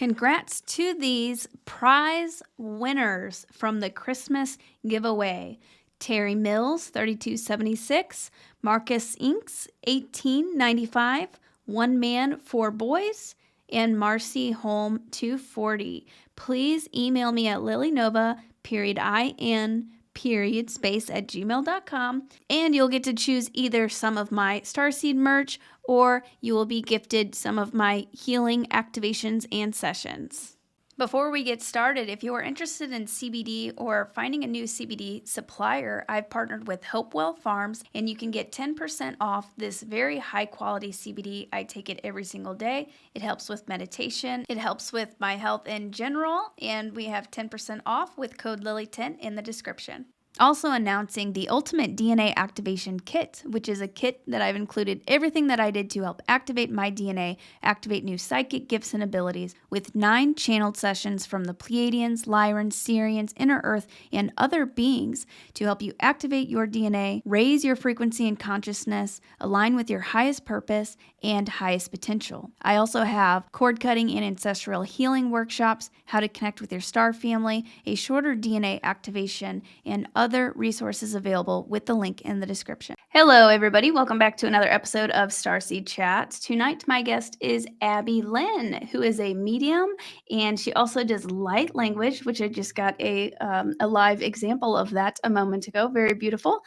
congrats to these prize winners from the Christmas giveaway. Terry Mills, 3276, Marcus Inks, 1895, One Man, Four Boys, and Marcy Holm, 240. Please email me at lilynova.in.space@gmail.com, and you'll get to choose either some of my Starseed merch or you will be gifted some of my healing activations and sessions. Before we get started, if you are interested in CBD or finding a new CBD supplier, I've partnered with Hopewell Farms, and you can get 10% off this very high quality CBD. I take it every single day. It helps with meditation. It helps with my health in general, and we have 10% off with code Lily10 in the description. Also announcing the Ultimate DNA Activation Kit, which is a kit that I've included everything that I did to help activate my DNA, activate new psychic gifts and abilities, with 9 channeled sessions from the Pleiadians, Lyrans, Sirians, Inner Earth, and other beings to help you activate your DNA, raise your frequency and consciousness, align with your highest purpose and highest potential. I also have cord cutting and ancestral healing workshops, how to connect with your star family, a shorter DNA activation, and other resources available with the link in the description. Hello, everybody. Welcome back to another episode of Starseed Chats. Tonight, my guest is Abby Lynn, who is a medium, and she also does light language, which I just got a live example of that a moment ago. Very beautiful.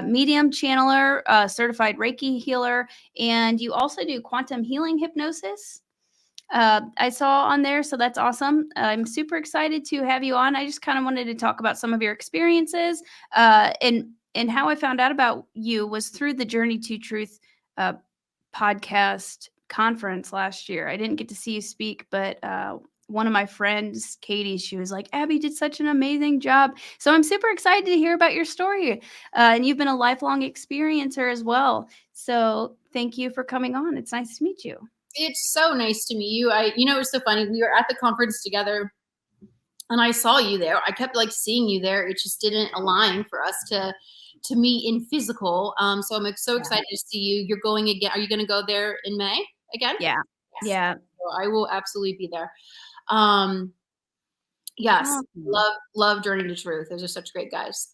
Medium, channeler, certified Reiki healer, and you also do quantum healing hypnosis. I saw on there, so that's awesome. I'm super excited to have you on. I just kind of wanted to talk about some of your experiences, and how I found out about you was through the Journey to Truth podcast conference last year. I didn't get to see you speak, but one of my friends, Katie, she was like, Abby did such an amazing job. So I'm super excited to hear about your story. And you've been a lifelong experiencer as well. So thank you for coming on. It's nice to meet you. It's so nice to meet you. It was so funny. We were at the conference together and I saw you there. I kept seeing you there. It just didn't align for us to meet in physical. So I'm so excited to see you. You're going again. Are you going to go there in May again? Yeah. Yes. Yeah. So I will absolutely be there. Yes. Love Journey to Truth. Those are such great guys.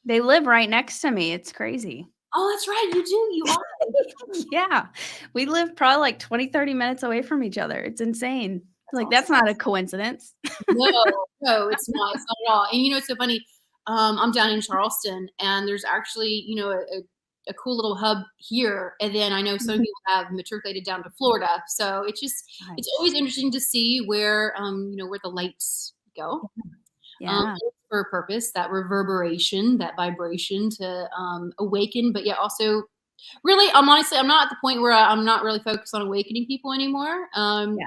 They live right next to me. It's crazy. Oh, that's right. You do. You are. Yeah. We live probably 20, 30 minutes away from each other. It's insane. That's awesome. That's not a coincidence. No, it's not. It's not at all. And it's so funny. I'm down in Charleston, and there's actually, a cool little hub here. And then I know some people have matriculated down to Florida. So it's just, it's always interesting to see where, where the lights go. For a purpose, that reverberation, that vibration to awaken, but yet also really, I'm not at the point where I'm not really focused on awakening people anymore.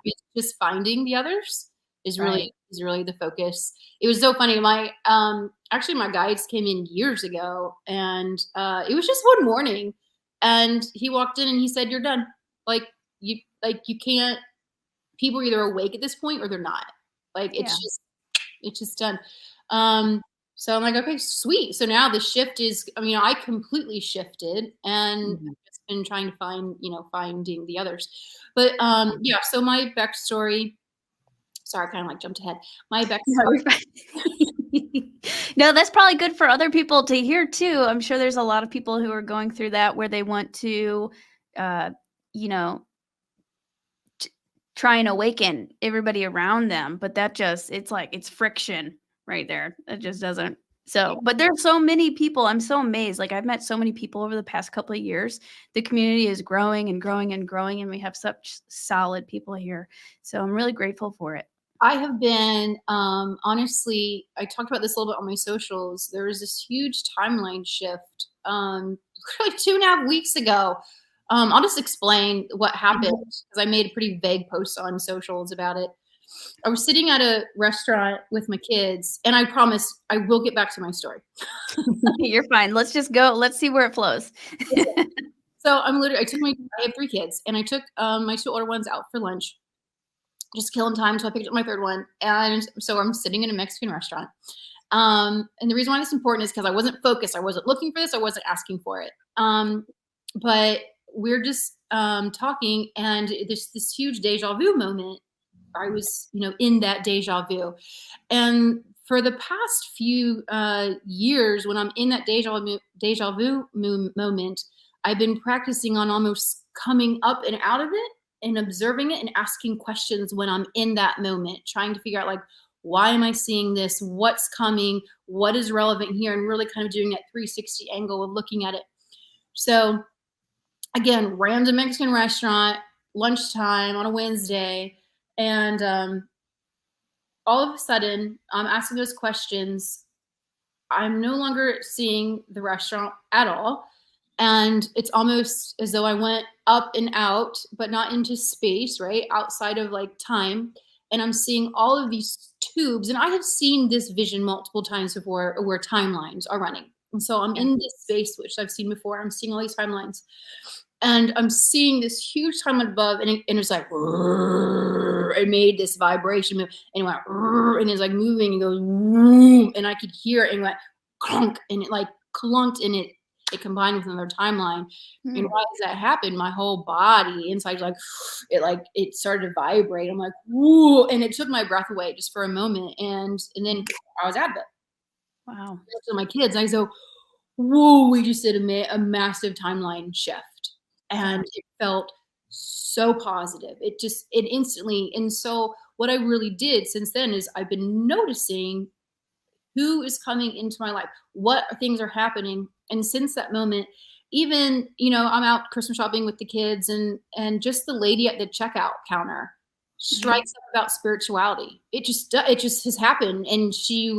It's just finding the others is really the focus. It was so funny. My guides came in years ago, and it was just one morning, and he walked in and he said, "You're done. You can't. People are either awake at this point or they're not. It's just done." So I'm like, okay, sweet. So now the shift is, I completely shifted and just been trying to finding the others. But so my backstory, sorry, I kind of jumped ahead. My backstory. No, that's probably good for other people to hear too. I'm sure there's a lot of people who are going through that where they want to, try and awaken everybody around them. But that just, it's friction right there. It just doesn't. So, but there's so many people. I'm so amazed. I've met so many people over the past couple of years. The community is growing and growing and growing, and we have such solid people here. So I'm really grateful for it. I have been, honestly, I talked about this a little bit on my socials. There was this huge timeline shift, literally 2.5 weeks ago. I'll just explain what happened because I made a pretty vague post on socials about it. I was sitting at a restaurant with my kids, and I promise I will get back to my story. You're fine. Let's just go. Let's see where it flows. So I have 3 kids, and I took my 2 older ones out for lunch, just killing time. So I picked up my 3rd one, and so I'm sitting in a Mexican restaurant. And the reason why this is important is because I wasn't focused. I wasn't looking for this. I wasn't asking for it. But we're just talking, and there's this huge deja vu moment was, in that deja vu. And for the past few years, when I'm in that deja vu moment, I've been practicing on almost coming up and out of it and observing it and asking questions when I'm in that moment, trying to figure out, like, why am I seeing this? What's coming? What is relevant here? And really kind of doing that 360 angle of looking at it. So again, random Mexican restaurant, lunchtime on a Wednesday. And all of a sudden, I'm asking those questions. I'm no longer seeing the restaurant at all. And it's almost as though I went up and out, but not into space, right? Outside of like time. And I'm seeing all of these tubes. And I have seen this vision multiple times before where timelines are running. And so I'm in this space, which I've seen before. I'm seeing all these timelines. And I'm seeing this huge timeline above, and it was like, it made this vibration move, and it went, and it's like moving and goes, and I could hear it, and it went clunk, and it like clunked, and it combined with another timeline. And why does that happen? My whole body inside, it started to vibrate. I'm like, woo, and it took my breath away just for a moment, and then I was out of it. Wow. So my kids, I go, whoa, we just did a massive timeline shift. And it felt so positive. It instantly. And so what I really did since then is I've been noticing who is coming into my life, what things are happening. And since that moment, even, I'm out Christmas shopping with the kids, and just the lady at the checkout counter strikes up about spirituality. It just has happened. And she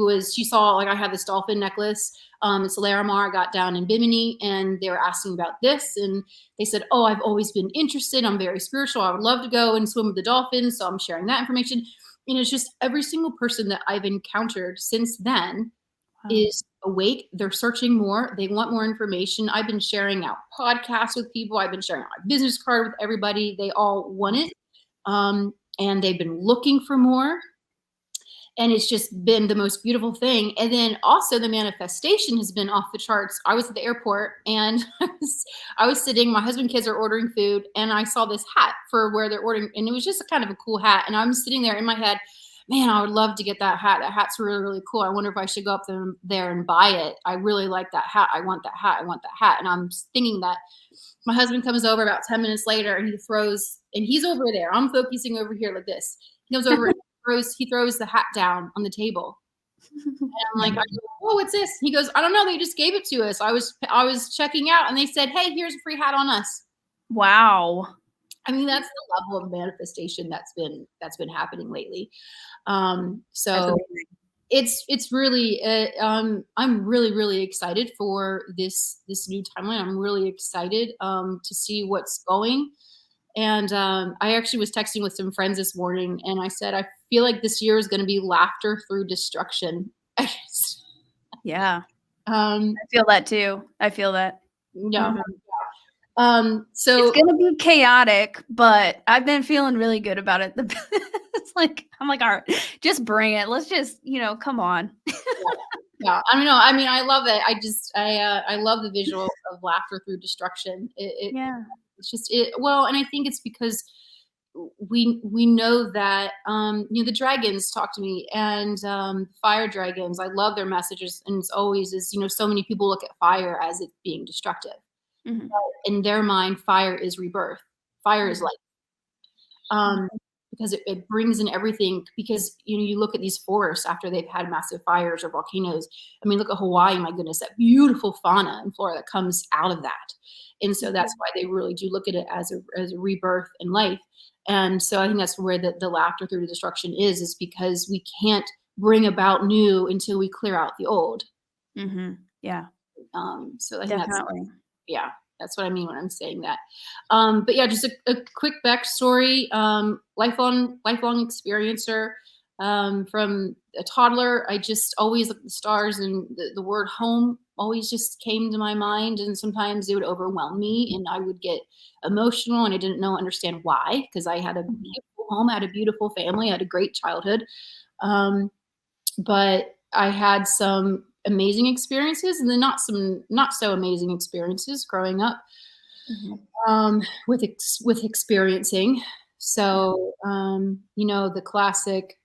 saw, like, I had this dolphin necklace. It's a Larimar I got down in Bimini, and they were asking about this. And they said, oh, I've always been interested. I'm very spiritual. I would love to go and swim with the dolphins. So I'm sharing that information. And it's just every single person that I've encountered since then is awake. They're searching more. They want more information. I've been sharing out podcasts with people. I've been sharing my business card with everybody. They all want it. And they've been looking for more. And it's just been the most beautiful thing. And then also the manifestation has been off the charts. I was at the airport, and I was sitting, my husband and kids are ordering food, and I saw this hat for where they're ordering. And it was just a kind of a cool hat. And I'm sitting there in my head, man, I would love to get that hat. That hat's really, really cool. I wonder if I should go up there and buy it. I really like that hat. I want that hat. I want that hat. And I'm thinking that. My husband comes over about 10 minutes later, and he's over there. I'm focusing over here like this. He comes over and he throws the hat down on the table. And I'm like, oh, what's this? He goes, I don't know. They just gave it to us. I was checking out, and they said, hey, here's a free hat on us. Wow. I mean, that's the level of manifestation that's been happening lately. So it's really, I'm really, really excited for this new timeline. I'm really excited to see what's going. And I actually was texting with some friends this morning, and I said, I feel like this year is going to be laughter through destruction. Yeah. I feel that too. I feel that. Yeah. So it's gonna be chaotic, but I've been feeling really good about it. It's like, I'm like, all right, just bring it. Let's just, come on. Yeah. I don't know. I mean, I love it. I love the visual of laughter through destruction. It's just well, and I think it's because we know that the dragons talk to me, and fire dragons. I love their messages, and it's always so many people look at fire as it being destructive. Mm-hmm. But in their mind, fire is rebirth. Fire is life. Because it brings in everything. Because you look at these forests after they've had massive fires or volcanoes. I mean, look at Hawaii. My goodness, that beautiful fauna and flora that comes out of that. And so that's why they really do look at it as a rebirth in life. And so I think that's where the laughter through the destruction is because we can't bring about new until we clear out the old. Mm-hmm. Yeah. So I think that's what I mean when I'm saying that. But yeah, just a quick backstory. Lifelong experiencer. From a toddler, I just always looked at the stars, and the word home always just came to my mind. And sometimes it would overwhelm me, and I would get emotional, and I didn't understand why, because I had a beautiful home, I had a beautiful family, I had a great childhood. But I had some amazing experiences, and then not so amazing experiences growing up with experiencing. So, the classic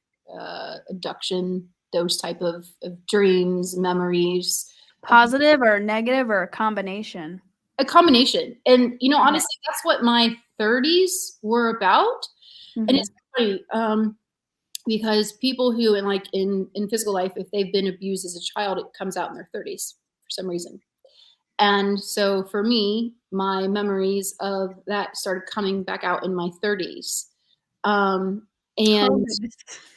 abduction, those type of dreams, memories. Positive or negative or a combination? A combination. And, honestly, that's what my 30s were about. And it's funny, because people who in physical life, if they've been abused as a child, it comes out in their 30s for some reason. And so for me, my memories of that started coming back out in my 30s. And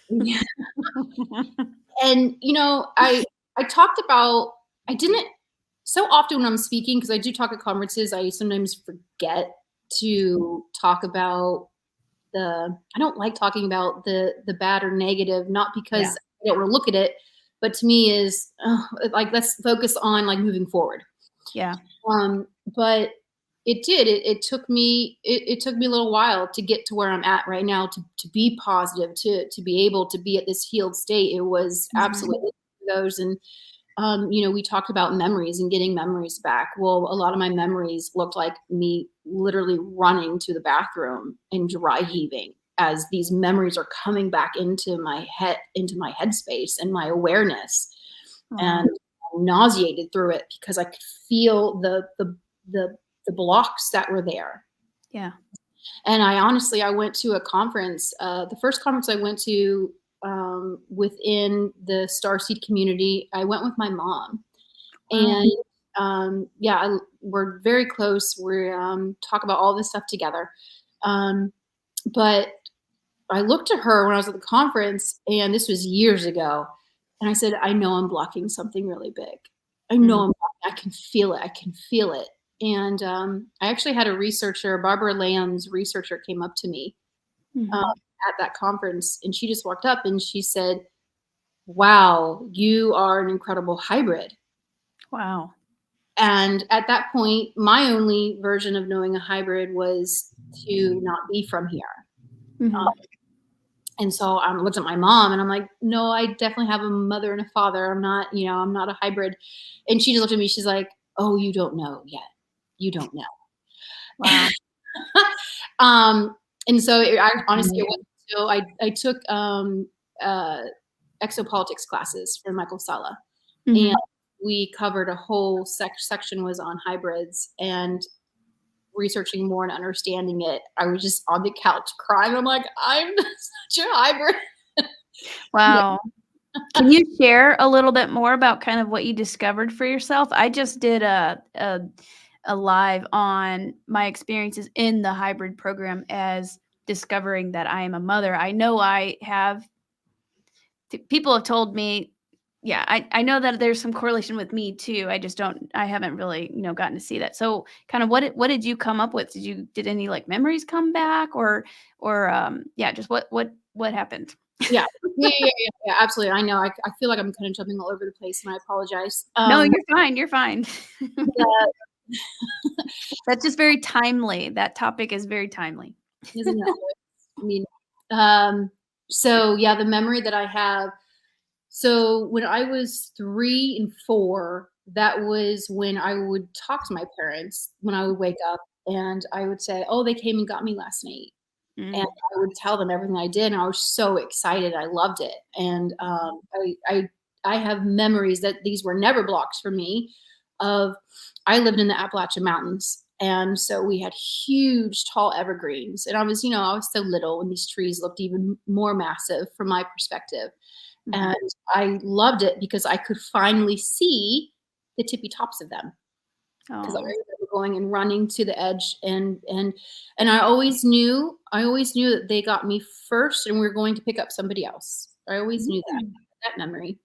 yeah, and I talked about, I didn't, so often when I'm speaking, because I do talk at conferences, I sometimes forget to talk about I don't like talking about the bad or negative, not because I don't want to look at it, but to me is let's focus on moving forward. Yeah. But it took me a little while to get to where I'm at right now, to be positive, to be able to be at this healed state. It was absolutely those. And we talked about memories and getting memories back. Well, a lot of my memories looked like me literally running to the bathroom and dry heaving as these memories are coming back into my headspace and my awareness. And I'm nauseated through it because I could feel the blocks that were there. Yeah. And I went to a conference, the first conference I went to within the Starseed community. I went with my mom, and we're very close. We talk about all this stuff together. But I looked at her when I was at the conference, and this was years ago, and I said, I know I'm blocking something really big. I know I can feel it. I can feel it. And I actually had a researcher, Barbara Lamb's researcher, came up to me at that conference, and she just walked up and she said, wow, you are an incredible hybrid. Wow. And at that point, my only version of knowing a hybrid was to not be from here. And so I looked at my mom and I'm like, no, I definitely have a mother and a father. I'm not a hybrid. And she just looked at me. She's like, oh, you don't know yet. You don't know. Wow. And so honestly, I took exopolitics classes from Michael Sala, and we covered a whole section was on hybrids and researching more and understanding it. I was just on the couch crying. I'm like, I'm such a hybrid. Wow. Can you share a little bit more about kind of what you discovered for yourself? I just did a live on my experiences in the hybrid program as discovering that I am a mother. I know I have, people have told me, I know that there's some correlation with me too. I haven't really, gotten to see that. So kind of what did you come up with? Did any memories come back or just what happened? Yeah, absolutely. I know. I feel like I'm kind of jumping all over the place, and I apologize. No, you're fine. You're fine. That's just very timely. That topic is very timely. Isn't it? I mean, the memory that I have. So when I was 3 and 4, that was when I would talk to my parents when I would wake up, and I would say, "Oh, they came and got me last night." And I would tell them everything I did, and I was so excited. I loved it. And I have memories that these were never blocks for me. I lived in the Appalachian Mountains, and so we had huge, tall evergreens. And I was so little, and these trees looked even more massive from my perspective. And I loved it because I could finally see the tippy tops of them. Because I remember going and running to the edge, and I always knew that they got me first, and we were going to pick up somebody else. I always knew that memory.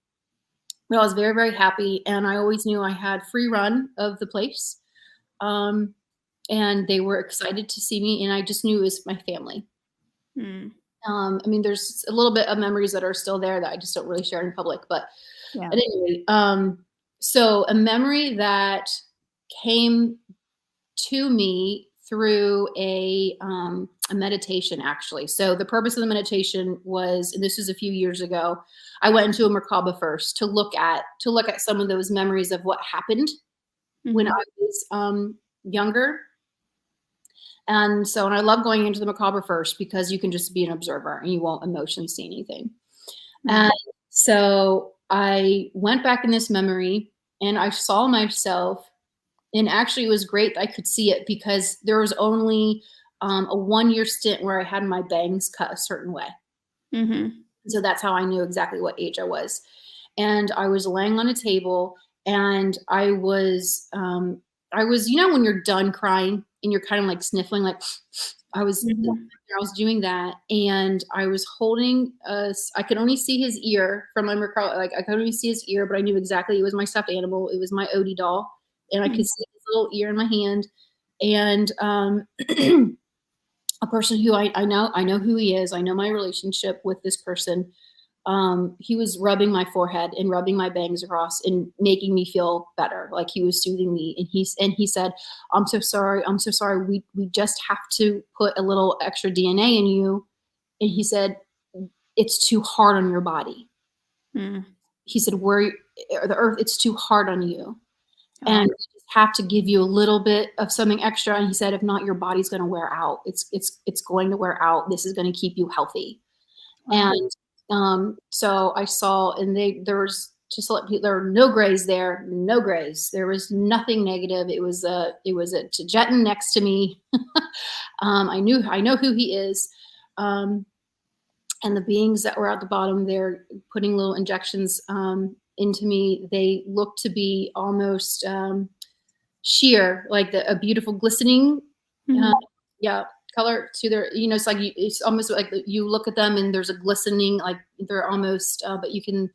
But I was very, very happy, and I always knew I had free run of the place, and they were excited to see me, and I just knew it was my family. I mean, there's a little bit of memories that are still there that I just don't really share in public, but at any rate, so a memory that came to me through a meditation, actually. So the purpose of the meditation was, and this was a few years ago, I went into a Merkaba first to look at some of those memories of what happened when I was younger. And so, and I love going into the macabre first because you can just be an observer and you won't emotionally see anything. And so I went back in this memory and I saw myself, and actually it was great that I could see it because there was only a 1-year stint where I had my bangs cut a certain way. So that's how I knew exactly what age I was. And I was laying on a table and I was, you know, when you're done crying and you're kind of like sniffling, like I was doing that, and I was holding I could only see his ear from my micro, like I could only see his ear, but I knew exactly it was my stuffed animal. It was my Odie doll, and I could see his little ear in my hand. And a person who I know who he is. I know my relationship with this person. He was rubbing my forehead and rubbing my bangs across and making me feel better. Like he was soothing me. And he said, I'm so sorry. I'm so sorry. We just have to put a little extra DNA in you. And he said, it's too hard on your body. He said, the earth, it's too hard on you. And we just have to give you a little bit of something extra. And he said, if not, your body's going to wear out. It's going to wear out. This is going to keep you healthy. And so I saw, and there was just there were no grays there, no grays. There was nothing negative. It was a Taygetan next to me. I know who he is. And the beings that were at the bottom, they're putting little injections into me. They look to be almost sheer, like a beautiful glistening, color to their, you know, it's like it's almost like you look at them and there's a glistening, like they're almost, but you can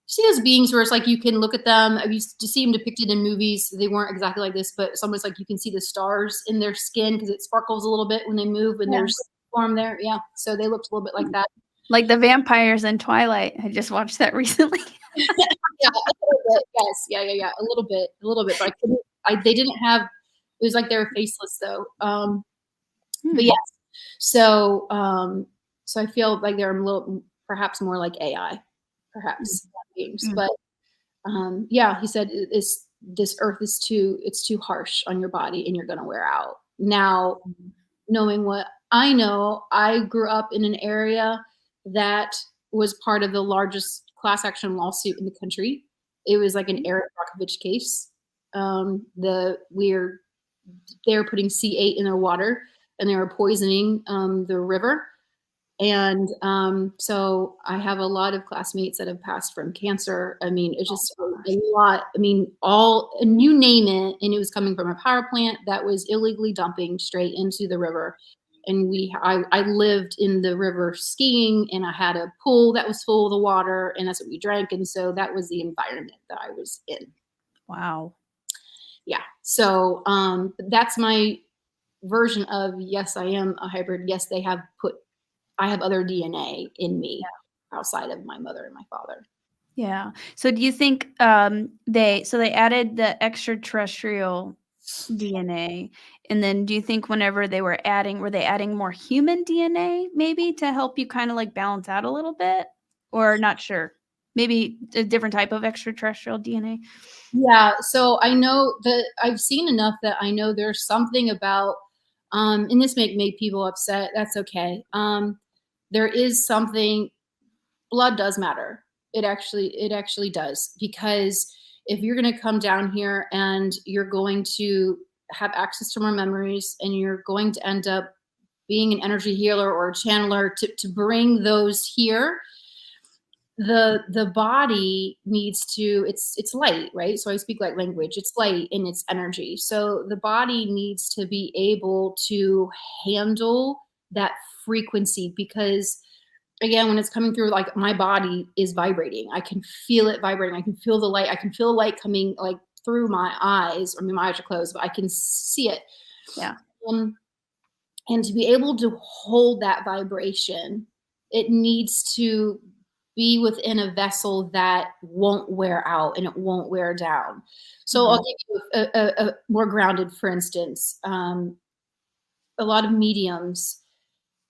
see those beings where it's like you can look at them. I used to see them depicted in movies. They weren't exactly like this, but it's almost like you can see the stars in their skin because it sparkles a little bit when they move and there's form there. Yeah, so they looked a little bit like that. Like the vampires in Twilight. I just watched that recently. Yeah, a little bit. Yes, yeah, a little bit. But I couldn't. They didn't have. It was like they were faceless though. But yes, so I feel like they're a little, perhaps more like AI, perhaps beings. But yeah, he said this earth is too harsh on your body, and you're gonna wear out. Now, knowing what I know, I grew up in an area that was part of the largest class action lawsuit in the country. It was like an Eric Brockovich case. They were putting C8 in their water, and they were poisoning the river. And so I have a lot of classmates that have passed from cancer. I mean, it's just a lot. I mean, and you name it, and it was coming from a power plant that was illegally dumping straight into the river. And I lived in the river skiing, and I had a pool that was full of the water, and that's what we drank. And so that was the environment that I was in. Wow. Yeah. So that's my version of, yes, I am a hybrid. Yes, I have other DNA in me outside of my mother and my father. Yeah. So do you think they added the extraterrestrial DNA, and then do you think whenever were they adding more human DNA maybe to help you kind of like balance out a little bit, or not sure? Maybe a different type of extraterrestrial DNA? Yeah. So I know that I've seen enough that I know there's something about, and this made people upset. That's okay. There is something, blood does matter. It actually does, because if you're going to come down here and you're going to have access to more memories, and you're going to end up being an energy healer or a channeler to bring those here, the body needs to, it's light, right? So I speak light language. It's light and it's energy. So the body needs to be able to handle that frequency, because again, when it's coming through, like my body is vibrating. I can feel it vibrating. I can feel the light. I can feel the light coming like through my eyes. I mean, my eyes are closed, but I can see it. Yeah. And to be able to hold that vibration, it needs to be within a vessel that won't wear out and it won't wear down. So I'll give you a more grounded, for instance, a lot of mediums,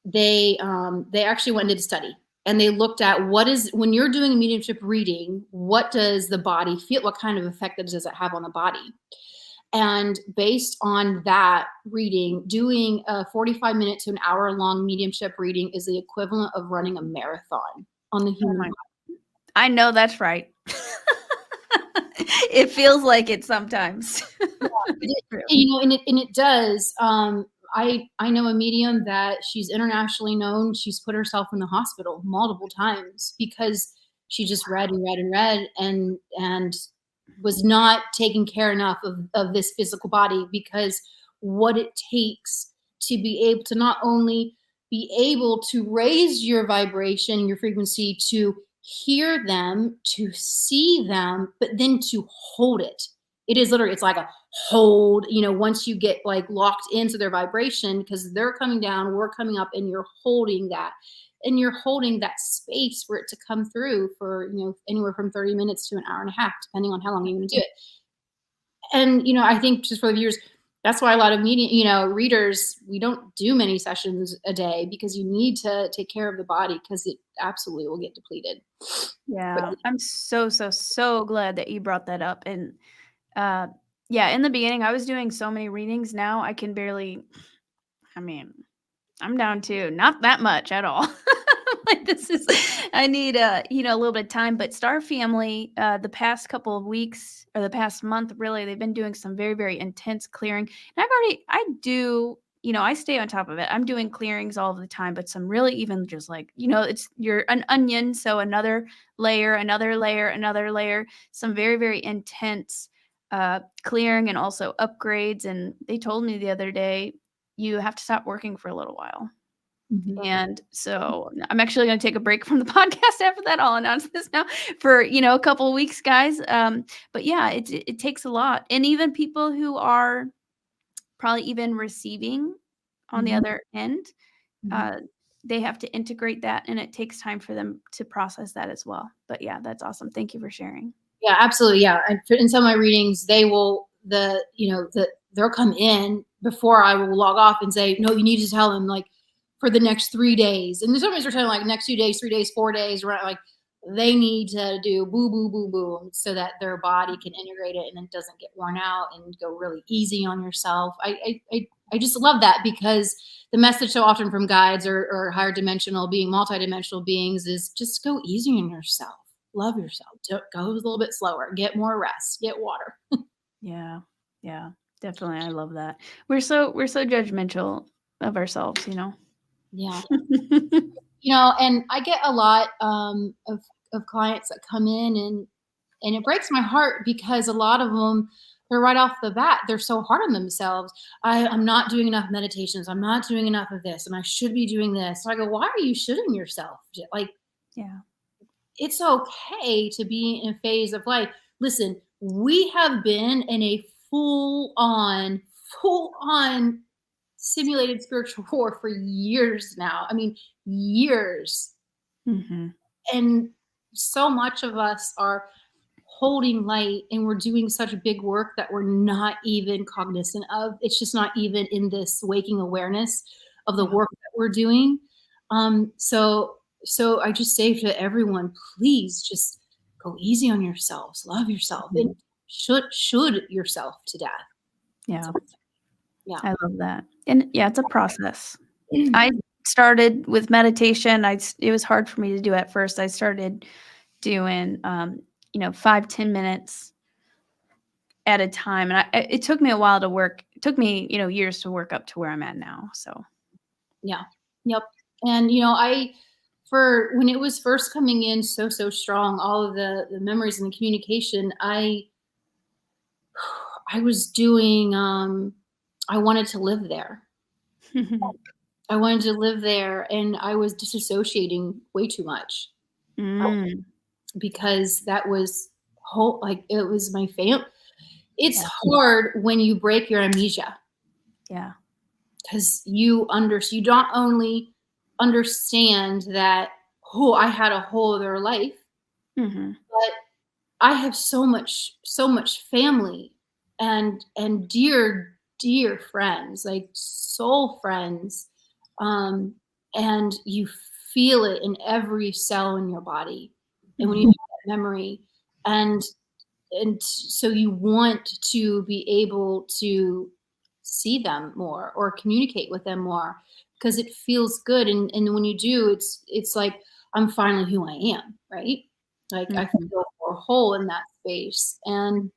they actually went and did a study, and they looked at when you're doing a mediumship reading, what does the body feel? What kind of effect does it have on the body? And based on that reading, doing a 45-minute to an hour-long mediumship reading is the equivalent of running a marathon on the human body. I know that's right. It feels like it sometimes. And it does. I know a medium that she's internationally known. She's put herself in the hospital multiple times because she just read and read and read and was not taking care enough of this physical body, because what it takes to be able to not only be able to raise your vibration, your frequency, to hear them, to see them, but then to hold it. It is literally, it's like a hold, once you get like locked into their vibration, because they're coming down, we're coming up, and you're holding that. And you're holding that space for it to come through for, anywhere from 30 minutes to an hour and a half, depending on how long you want to do it. And, I think just for the viewers, that's why a lot of readers, we don't do many sessions a day, because you need to take care of the body, because it absolutely will get depleted. Yeah. I'm so glad that you brought that up. And in the beginning, I was doing so many readings. Now I can barely, I'm down to not that much at all. Like I need a little bit of time. But Star Family, the past couple of weeks or the past month, really, they've been doing some very, very intense clearing. And I stay on top of it. I'm doing clearings all the time, but some really even just like, you're an onion. So another layer, another layer, another layer, some very, very intense clearing and also upgrades. And they told me the other day, you have to stop working for a little while. Mm-hmm. And so I'm actually going to take a break from the podcast after that. I'll announce this now for, a couple of weeks, guys. But yeah, it takes a lot. And even people who are probably even receiving on the other end, they have to integrate that, and it takes time for them to process that as well. But yeah, that's awesome. Thank you for sharing. Yeah, absolutely. Yeah. In some of my readings, they'll come in before I will log off and say, no, you need to tell them like for the next 3 days. And sometimes they're telling like next 2 days, 3 days, 4 days, right? Like they need to do boo, boo, boo, boo, so that their body can integrate it and it doesn't get worn out, and go really easy on yourself. I just love that, because the message so often from guides or higher dimensional being, multidimensional beings, is just go easy on yourself. Love yourself. Go a little bit slower. Get more rest. Get water. Yeah, definitely. I love that. We're so judgmental of ourselves, Yeah. And I get a lot of clients that come in, and it breaks my heart, because a lot of them, they're right off the bat, they're so hard on themselves. I'm not doing enough meditations. I'm not doing enough of this, and I should be doing this. So I go, why are you shooting yourself? Like, yeah. It's okay to be in a phase of life. Listen, we have been in a full on simulated spiritual war for years now. I mean, years. Mm-hmm. And so much of us are holding light, and we're doing such big work that we're not even cognizant of. It's just not even in this waking awareness of the work that we're doing. So I just say to everyone, please just go easy on yourselves, love yourself, and should yourself to death. Yeah. So, yeah. I love that. And yeah, it's a process. I started with meditation. It was hard for me to do at first. I started doing, 5-10 minutes at a time. And it took me a while to work. It took me, years to work up to where I'm at now. So. Yeah. Yep. And, for when it was first coming in so strong, all of the memories and the communication, I was doing, I wanted to live there. I wanted to live there, and I was disassociating way too much. Because that was it was my family. It's hard when you break your amnesia. Yeah. Because you don't only understand that, I had a whole other life, but I have so much family and dear friends, like soul friends, and you feel it in every cell in your body, and when you have that memory, and and so you want to be able to see them more or communicate with them more because it feels good. And when you do, it's like I'm finally who I am, right? Like I Mhm. feel more whole in that space. And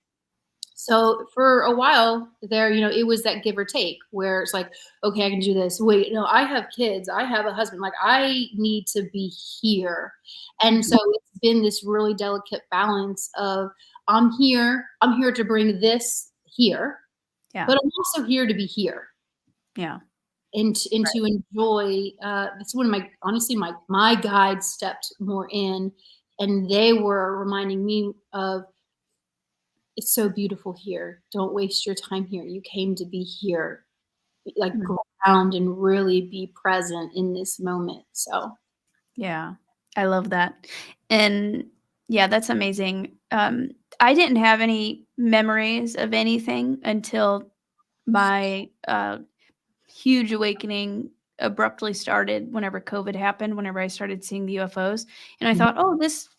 so for a while there, it was that give or take where it's like, okay, I can do this. Wait, no, I have kids. I have a husband. Like I need to be here. And so it's been this really delicate balance of I'm here. I'm here to bring this here, Yeah. but I'm also here to be here Yeah. and to enjoy. That's when honestly, my guides stepped more in, and they were reminding me of it's so beautiful here. Don't waste your time here. You came to be here. Like Mm. ground and really be present in this moment. So Yeah. I love that. And yeah, that's amazing. I didn't have any memories of anything until my huge awakening abruptly started whenever COVID happened, whenever I started seeing the UFOs. And I thought, oh, this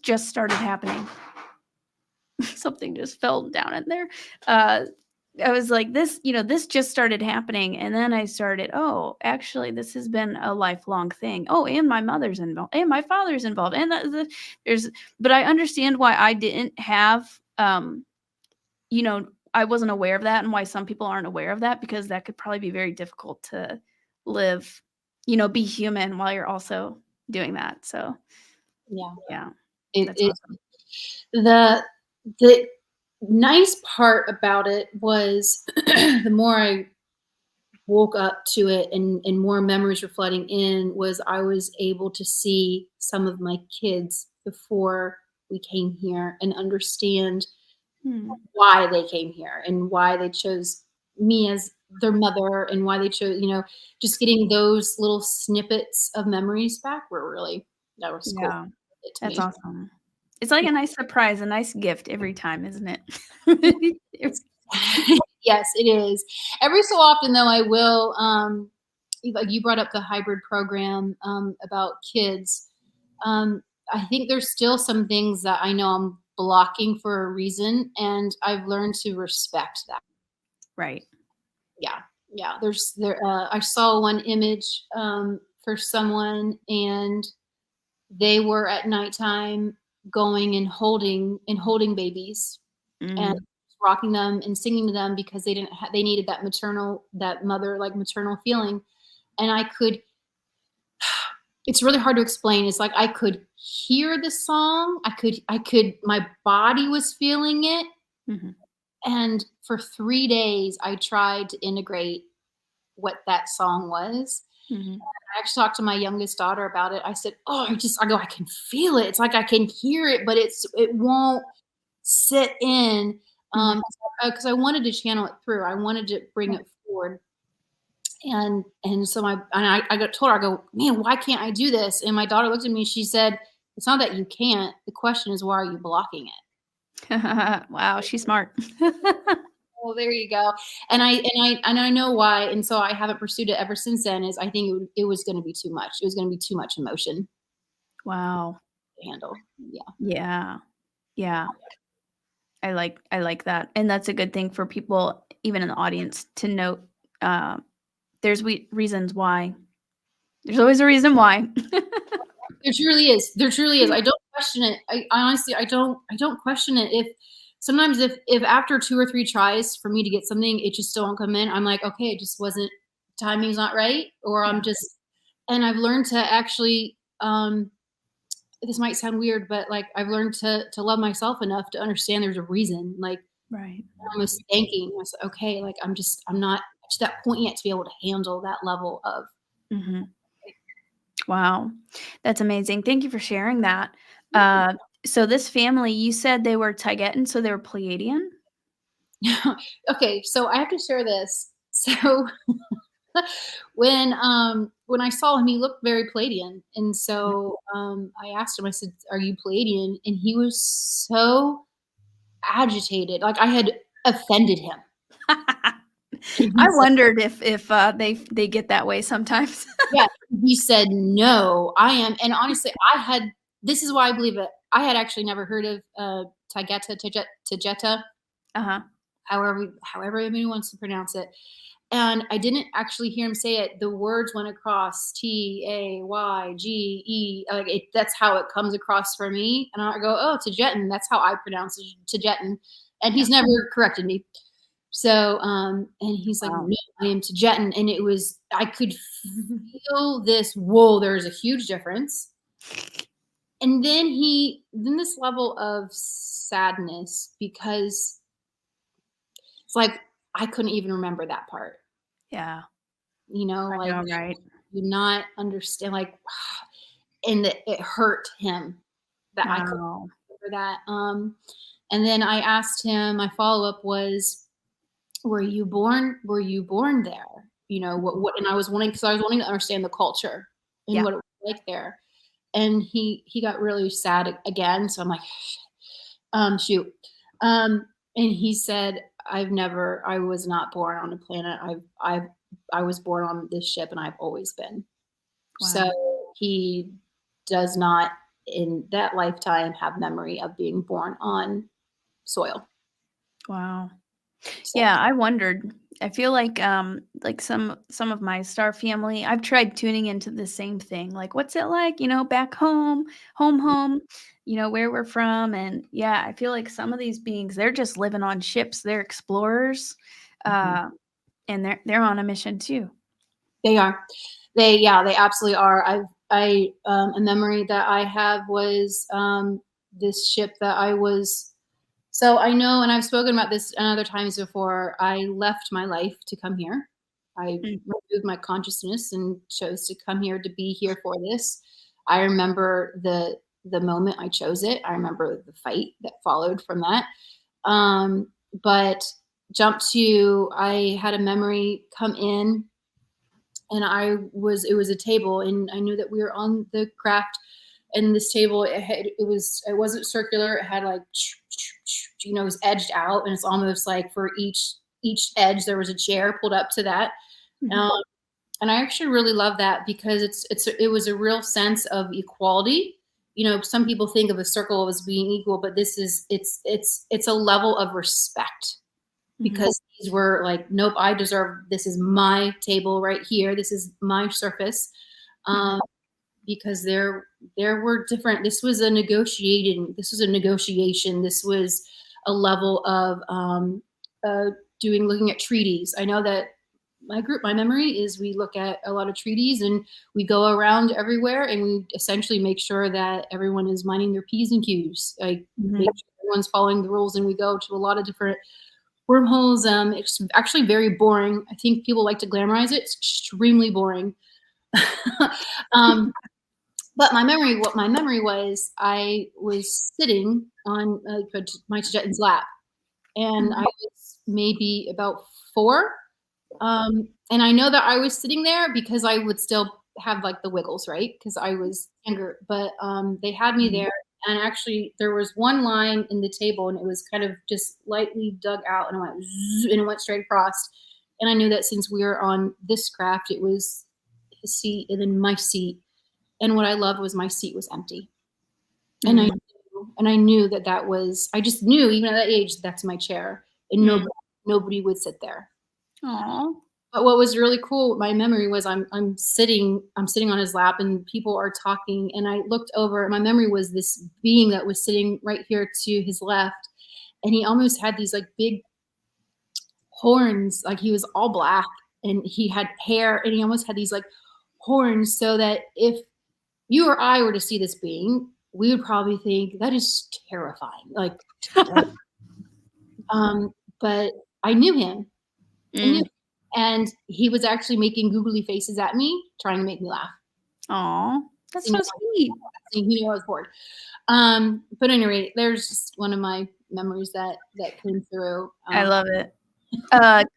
just started happening. Something just fell down in there. Uh, I was like, this just started happening. And then I started, oh, actually, this has been a lifelong thing. Oh, and my mother's involved, and my father's involved. And but I understand why I didn't have, I wasn't aware of that and why some people aren't aware of that because that could probably be very difficult to live, be human while you're also doing that. So, yeah, yeah, it, that's it awesome. the nice part about it was the more I woke up to it and more memories were flooding in was I was able to see some of my kids before we came here and understand Hmm. why they came here and why they chose me as their mother and why they chose, just getting those little snippets of memories back were really, that was cool Yeah, to that's me. awesome. It's like a nice surprise, a nice gift every time, isn't it? It's yes, it is. Every so often though, I will, like you brought up the hybrid program, about kids. Um, I think there's still some things that I know I'm blocking for a reason, and I've learned to respect that. Right. Yeah, yeah. I saw one image, for someone, and they were at nighttime going and holding babies and Mm, rocking them and singing to them because they needed that mother like maternal feeling, and I could. It's really hard to explain. It's like I could hear the song. My body was feeling it, mhm, and for 3 days I tried to integrate what that song was. mhm. I actually talked to my youngest daughter about it. I said, "Oh, I can feel it. It's like I can hear it, but it won't sit in." Mhm. Because I wanted to channel it through. I wanted to bring Yeah. it forward. And so I got told her, I go, "Man, why can't I do this?" And my daughter looked at me, she said, "It's not that you can't. The question is, why are you blocking it?" Wow, she's smart. Well, there you go. And I know why, and so I haven't pursued it ever since then. Is I think it was going to be too much. It was going to be too much emotion Wow. to handle. Yeah. Yeah. Yeah. I like that, and that's a good thing for people, even in the audience, to note, uh, there's reasons why. There's always a reason why. There truly is. There truly is. I don't question it. I honestly I don't question it. If sometimes if after 2 or 3 tries for me to get something, it just still won't come in, I'm like, "Okay, it just wasn't timing's not right," or Yeah. I'm just and I've learned to actually, this might sound weird, but, like, I've learned to love myself enough to understand there's a reason, like, Right. almost thanking myself, "Okay, like, I'm not to that point yet to be able to handle that level of." Mhm. Wow. That's amazing. Thank you for sharing that. Uh, so this family, you said they were Taygetan, so they were Pleiadian? Okay, so I have to share this. So when I saw him, he looked very Palladian, and so I asked him. I said, "Are you Palladian?" And he was so agitated, like I had offended him. And I he said, wondered if they get that way sometimes. "Yeah." He said, "No, I am." And honestly, I had. This is why I believe it. I had actually never heard of Taygetan, Uh-huh. however anyone wants to pronounce it. And I didn't actually hear him say it. The words went across Tayge. Like that's how it comes across for me. And I go, oh, Taygetan. That's how I pronounce it, Taygetan. And he's never corrected me. So, and he's like, Wow. no, I am Taygetan. And it was, I could feel this, whoa, there's a huge difference. And then this level of sadness, because it's like, I couldn't even remember that part. Yeah. You know, I like, know, right? do not understand, like, and it hurt him that I couldn't Wow. remember that. And then I asked him, my follow-up was, were you born there? You know, what, and I was wanting to understand the culture and Yeah. what it was like there. And he got really sad again. So I'm like, shoot. And he said, I was not born on a planet. I was born on this ship, and I've always been. Wow. So he does not in that lifetime have memory of being born on soil. Wow. So, Yeah, I wondered. I feel like some of my star family, I've tried tuning into the same thing. Like, what's it like, back home, where we're from. And yeah, I feel like some of these beings, they're just living on ships, they're explorers. And they're on a mission too. they are. They absolutely are. A memory that I have was this ship that I was. So I know, and I've spoken about this other times before. I left my life to come here. I removed my consciousness and chose to come here, to be here for this. I remember the moment I chose it. I remember the fight that followed from that. But I had a memory come in, and it was a table, and I knew that we were on the craft. And this table, it wasn't circular. It had like, it was edged out, and it's almost like for each edge there was a chair pulled up to that. And I actually really love that, because it was a real sense of equality. Some people think of a circle as being equal, but it's a level of respect, because these were like, nope, I deserve, this is my table right here. This is my surface. Because there were different, this was a negotiation. This was a level of looking at treaties. I know that my memory is, we look at a lot of treaties, and we go around everywhere, and we essentially make sure that everyone is minding their P's and Q's, like make sure everyone's following the rules. And we go to a lot of different wormholes. It's actually very boring. I think people like to glamorize it. It's extremely boring. But what my memory was, I was sitting on my Taygetan's lap, and I was maybe about 4. And I know that I was sitting there because I would still have like the wiggles, right? Because I was younger. But they had me there, and actually there was one line in the table, and it was kind of just lightly dug out, and it went zzz, and it went straight across. And I knew that since we were on this craft, it was his seat and then my seat. And what I loved was my seat was empty. And I knew that was, I just knew, even at that age, that's my chair, and nobody would sit there. Aww. But what was really cool, my memory was, I'm sitting on his lap, and people are talking, and I looked over, and my memory was this being that was sitting right here to his left, and he almost had these like big horns, like he was all black, and he had hair, and he almost had these like horns, so that if you or I were to see this being, we would probably think that is terrifying. Like, but I knew him. And he was actually making googly faces at me, trying to make me laugh. Aw, that's so sweet. He knew I was bored. But anyway, there's just one of my memories that came through. I love it.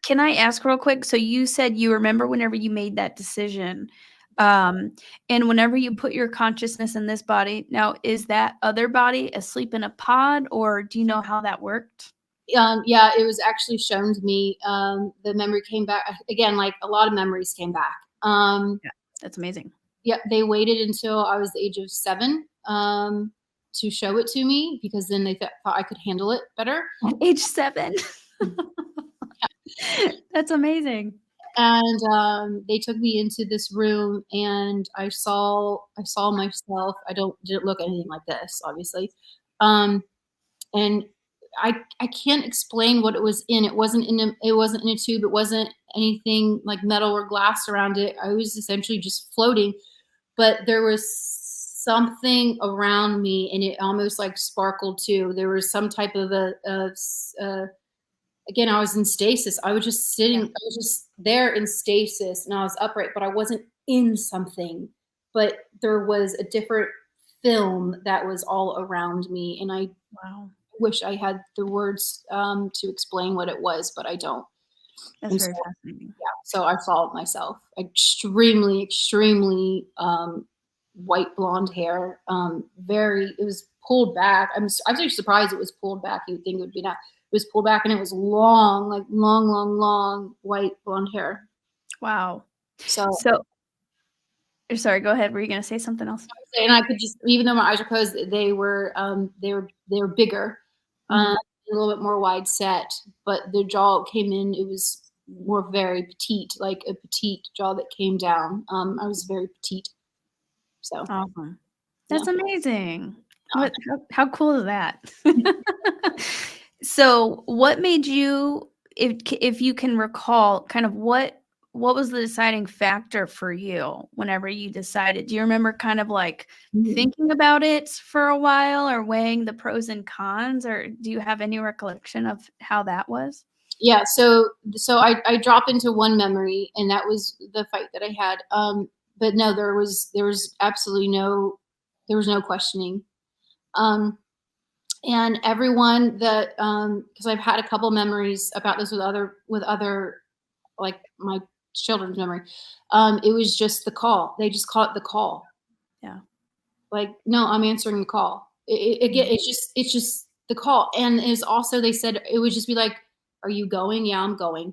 Can I ask real quick? So you said you remember whenever you made that decision, and whenever you put your consciousness in this body. Now, is that other body asleep in a pod, or do you know how that worked? Yeah, it was actually shown to me. The memory came back again, like a lot of memories came back. Yeah, that's amazing. Yeah, they waited until I was the age of 7. to show it to me because then they thought I could handle it better. At age 7. That's amazing. And they took me into this room, and I saw myself. Didn't look anything like this, obviously. And I can't explain what it was in. It wasn't in a tube. It wasn't anything like metal or glass around it. I was essentially just floating, but there was something around me, and it almost like sparkled too. There was some type of again, I was in stasis. I was just sitting, I was just there in stasis, and I was upright, but I wasn't in something. But there was a different film that was all around me, and I wish I had the words to explain what it was, but I don't. That's very fascinating. Yeah, so I saw it myself. Extremely, extremely white blonde hair. It was pulled back. I was actually surprised it was pulled back. You'd think it would be not. It was pulled back, and it was long, like long white blonde hair. Wow. So sorry, go ahead. Were you going to say something else? And I could just, even though my eyes are closed, they were bigger, a little bit more wide set, but the jaw came in. It was more very petite, like a petite jaw that came down. I was very petite. So awesome. That's amazing. How cool is that? So what made you, if you can recall, kind of what was the deciding factor for you whenever you decided? Do you remember kind of like thinking about it for a while or weighing the pros and cons, or do you have any recollection of how that was? Yeah, so I dropped into one memory, and that was the fight that I had. But no, there was absolutely no questioning. And everyone that, because I've had a couple memories about this with other, like my children's memory. It was just the call. They just call it the call. Yeah. Like, no, I'm answering the call. It's just the call. And it's also, they said, it would just be like, are you going? Yeah, I'm going.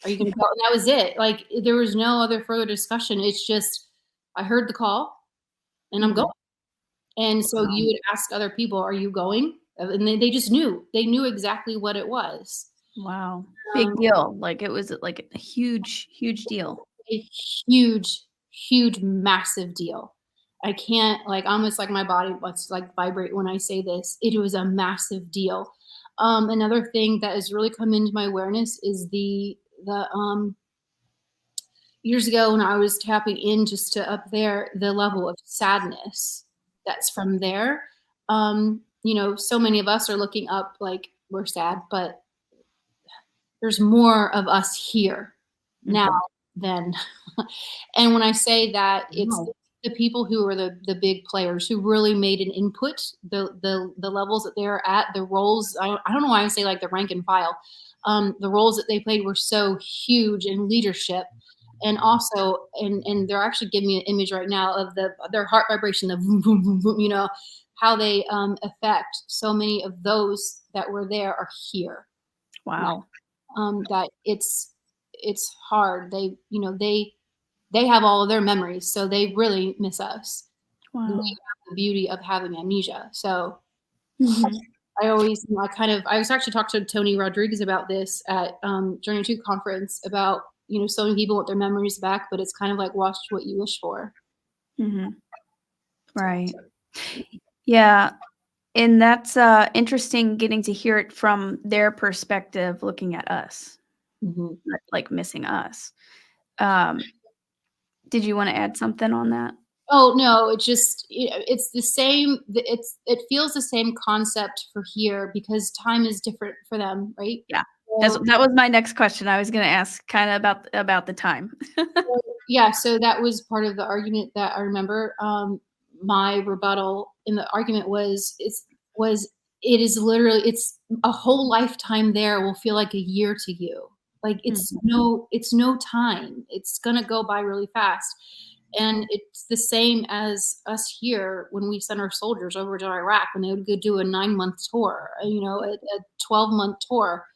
Are you going to go? And that was it. Like, there was no other further discussion. It's just, I heard the call and I'm going. And so you would ask other people, are you going? And they just knew. They knew exactly what it was. Wow. Big deal. Like, it was like a huge, huge deal. A huge, huge, massive deal. I can't, like, almost like my body wants like vibrate when I say this. It was a massive deal. Another thing that has really come into my awareness is the years ago when I was tapping in just to up there, the level of sadness that's from there. So many of us are looking up like we're sad, but there's more of us here now than, and when I say that, it's the people who are the big players who really made an input, the levels that they're at, the roles. I don't know why I say like the rank and file. The roles that they played were so huge in leadership. And also, and they're actually giving me an image right now of their heart vibration, the boom, boom, boom, boom, how they affect so many of those that were there are here. Wow. That it's hard. They have all of their memories, so they really miss us. Wow. They have the beauty of having amnesia. So I was actually talking to Tony Rodriguez about this at Journey 2 conference about, so many people want their memories back, but it's kind of like watch what you wish for. Right. Yeah. And that's interesting getting to hear it from their perspective, looking at us, like missing us. Did you want to add something on that? Oh, no, it's the same. It feels the same concept for here because time is different for them, right? Yeah. That was my next question. I was going to ask kind of about the time. Yeah. So that was part of the argument that I remember. My rebuttal in the argument was it is literally, it's a whole lifetime there will feel like a year to you. Like it's no time. It's going to go by really fast. And it's the same as us here when we send our soldiers over to Iraq, when they would go do a 9-month tour, a 12-month tour.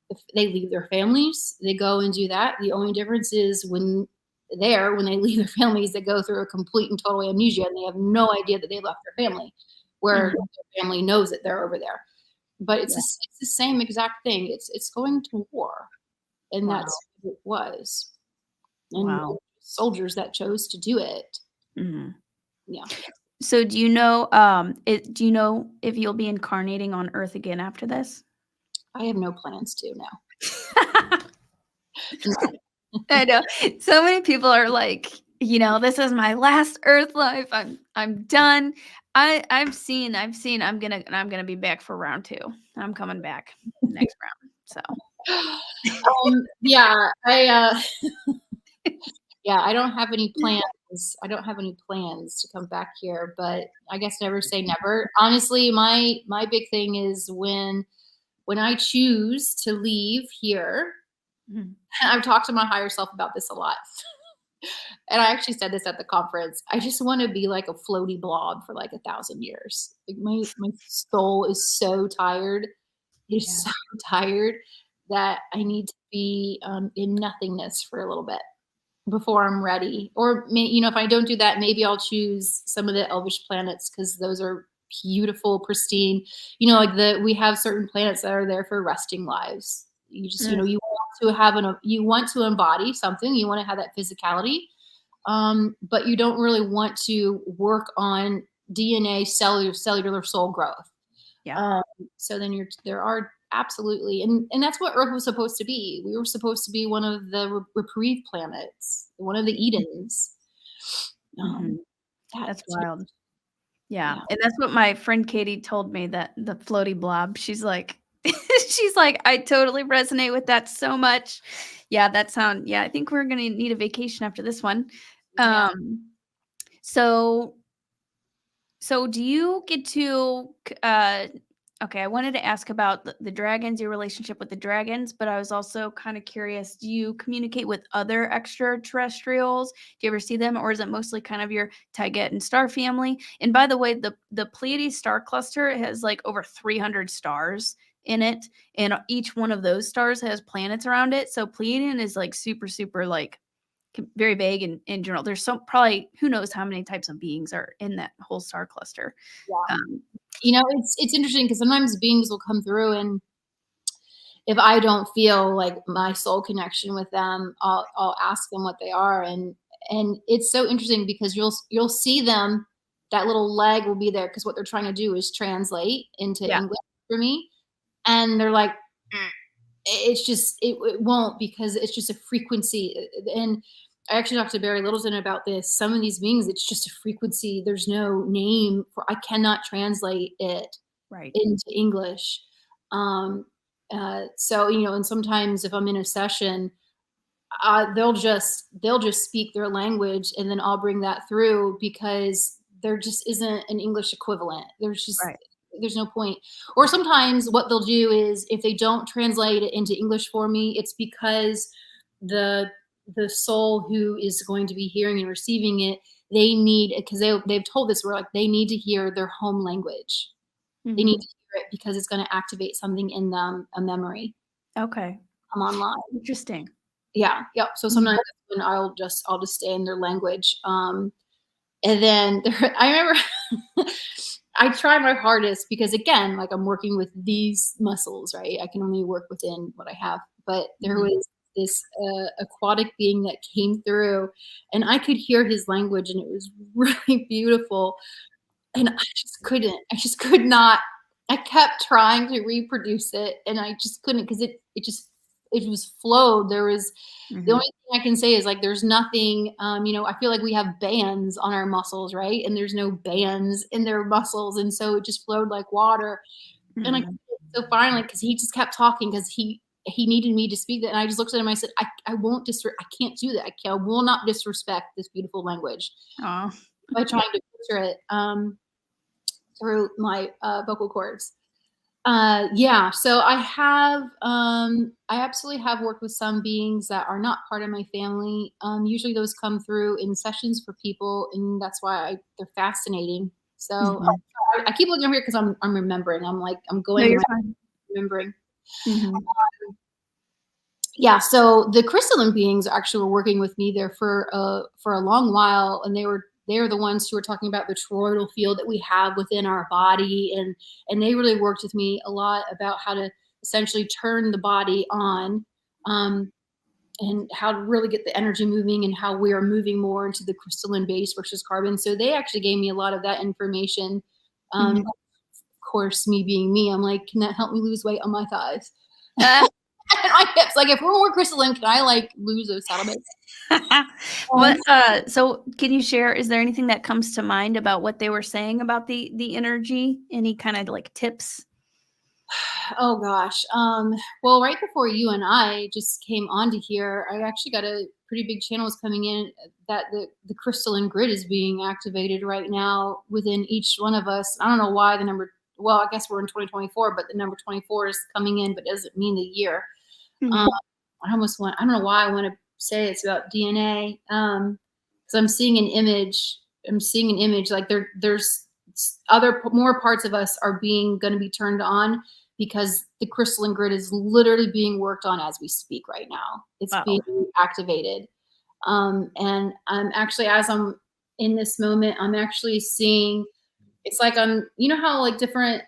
If they leave their families, they go and do that. The only difference is when they leave their families, they go through a complete and total amnesia and they have no idea that they left their family. where their family knows that they're over there. But it's the same exact thing. It's going to war, and that's what it was. And soldiers that chose to do it. Yeah. So do you know if you'll be incarnating on Earth again after this? I have no plans to now. No. I know. So many people are like, this is my last Earth life. I'm done. I've seen I'm gonna be back for round 2. I'm coming back next round. So yeah, I don't have any plans. I don't have any plans to come back here, but I guess never say never. Honestly, my big thing is when I choose to leave here, I've talked to my higher self about this a lot. And I actually said this at the conference. I just want to be like a floaty blob for like 1,000 years. Like my soul is so tired. It's so tired that I need to be in nothingness for a little bit before I'm ready. Or if I don't do that, maybe I'll choose some of the elvish planets because those are beautiful, pristine. We have certain planets that are there for resting lives. You just you want to embody something. You want to have that physicality, but you don't really want to work on DNA, cellular soul growth. So then there are absolutely, and that's what Earth was supposed to be. We were supposed to be one of the reprieve planets, one of the Edens. That's wild. Yeah. And that's what my friend Katie told me, that the floaty blob. She's like, I totally resonate with that so much. Yeah, I think we're gonna need a vacation after this one. So do you get to okay, I wanted to ask about the dragons, your relationship with the dragons, but I was also kind of curious, do you communicate with other extraterrestrials? Do you ever see them, or is it mostly kind of your Taygetan star family? And by the way, the Pleiades star cluster has like over 300 stars in it, and each one of those stars has planets around it. So Pleiadian is like super, super like very vague in general. There's probably who knows how many types of beings are in that whole star cluster. It's interesting because sometimes beings will come through, and if I don't feel like my soul connection with them, I'll ask them what they are, and it's so interesting because you'll see them. That little leg will be there because what they're trying to do is translate into English for me, and they're like, it's just it won't, because it's just a frequency. And I actually talked to Barry Littleton about this. Some of these beings, it's just a frequency. There's no name for. I cannot translate it into English. So and sometimes if I'm in a session, they'll just speak their language, and then I'll bring that through because there just isn't an English equivalent. There's just there's no point. Or sometimes what they'll do is, if they don't translate it into English for me, it's because the soul who is going to be hearing and receiving it, they need, because they've told us, we're like, they need to hear their home language. They need to hear it because it's going to activate something in them, a memory. Okay. Come online. Interesting. Yeah. Yep. So sometimes when I'll just stay in their language. And then I remember I try my hardest because, again, like, I'm working with these muscles, right? I can only work within what I have. But there was this aquatic being that came through, and I could hear his language, and it was really beautiful. And I just could not. I kept trying to reproduce it, and I just couldn't, because it was flowed. There was the only thing I can say is, like, there's nothing. I feel like we have bands on our muscles, right? And there's no bands in their muscles, and so it just flowed like water. And I so finally, because he just kept talking, because he needed me to speak that, and I just looked at him. I said, I won't I can't do that. I will not disrespect this beautiful language by trying to picture it through my vocal cords. So I absolutely have worked with some beings that are not part of my family. Usually those come through in sessions for people, and that's why they're fascinating. So I keep looking over here because I'm remembering. I'm going. No, you're fine. Remembering. So the crystalline beings actually were working with me there for a long while, and they were they're the ones who are talking about the toroidal field that we have within our body. And they really worked with me a lot about how to essentially turn the body on, and how to really get the energy moving and how we are moving more into the crystalline base versus carbon. So they actually gave me a lot of that information. Of course, me being me, I'm like, can that help me lose weight on my thighs? And my hips, like if we're more crystalline, can I like lose those saddlebags? So can you share, is there anything that comes to mind about what they were saying about the energy? Any kind of like tips? Oh gosh. Well, right before you and I just came onto here, I actually got a pretty big channels coming in that the crystalline grid is being activated right now within each one of us. I don't know why the number, well, I guess we're in 2024, but the number 24 is coming in, but doesn't mean the year. Mhm. I don't know why I want to say it's about DNA. Because I'm seeing an image. Like there's more parts of us are going to be turned on because the crystalline grid is literally being worked on as we speak right now. It's Wow. being activated. And I'm actually, as I'm in this moment, I'm actually seeing, it's like you know how like different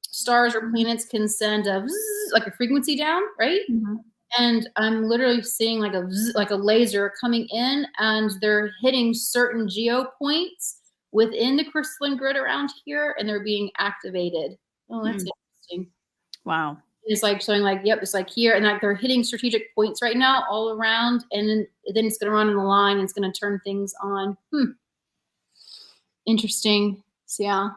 stars or planets can send a like a frequency down, right? Mhm. And I'm literally seeing like like a laser coming in, and they're hitting certain geo points within the crystalline grid around here, and they're being activated. Oh, that's interesting. Wow. It's like showing like, yep, it's like here, and like they're hitting strategic points right now all around, and then it's going to run in the line, and it's going to turn things on. Interesting. So yeah.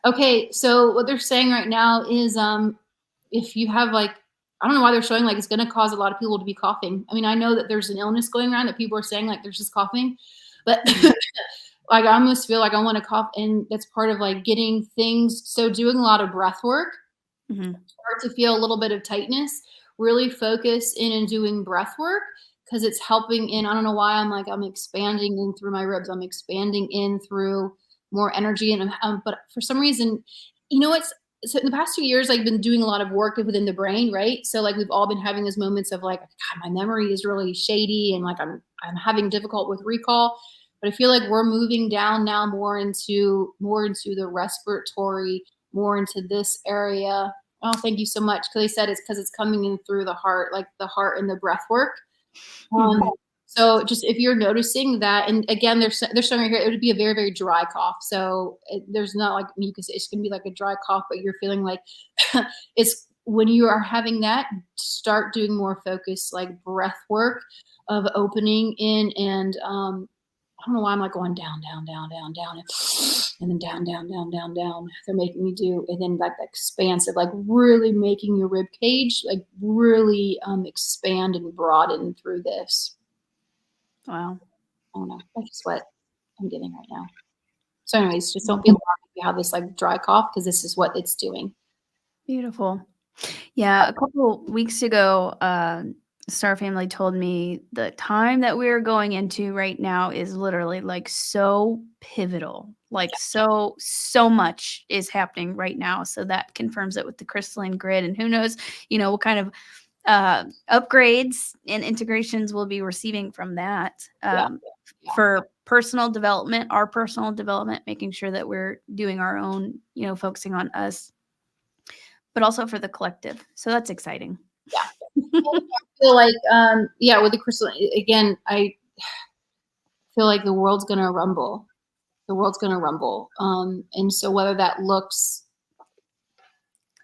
Okay, so what they're saying right now is if you have like, I don't know why they're showing like it's going to cause a lot of people to be coughing. I mean, I know that there's an illness going around that people are saying like there's just coughing, but like I almost feel like I want to cough, and that's part of like getting things. So doing a lot of breath work, start to feel a little bit of tightness, really focus in and doing breath work because it's helping in. I don't know why I'm expanding in through my ribs. I'm expanding in through more energy. And but for some reason, you know, so in the past 2 years, I've been doing a lot of work within the brain, right? So like we've all been having those moments of like, God, my memory is really shady, and like I'm having difficult with recall. But I feel like we're moving down now more into the respiratory, more into this area. Oh, thank you so much. Because they said it's because it's coming in through the heart, like the heart and the breath work. So just if you're noticing that, and again, they're showing right here, it would be a very, very dry cough. So there's not like mucus. It's going to be like a dry cough, but you're feeling like it's when you are having that, start doing more focused, like breath work of opening in and, I don't know why I'm like going down, down, down, down, down, and then down, down, down, down, down. They're making me do, and then like expansive, like really making your rib cage like really expand and broaden through this. Wow. I don't know. That's just what I'm getting right now. So, anyways, just don't feel alarmed if you have this like dry cough because this is what it's doing. Beautiful. Yeah, a couple weeks ago, Star Family told me the time that we're going into right now is literally like so pivotal. Like so much is happening right now. So that confirms it with the crystalline grid. And who knows, what kind of upgrades and integrations we'll be receiving from that for personal development, our personal development, making sure that we're doing our own, focusing on us, but also for the collective. So that's exciting. Yeah. I feel like, with the crystal, again, I feel like the world's going to rumble. The world's going to rumble. And so whether that looks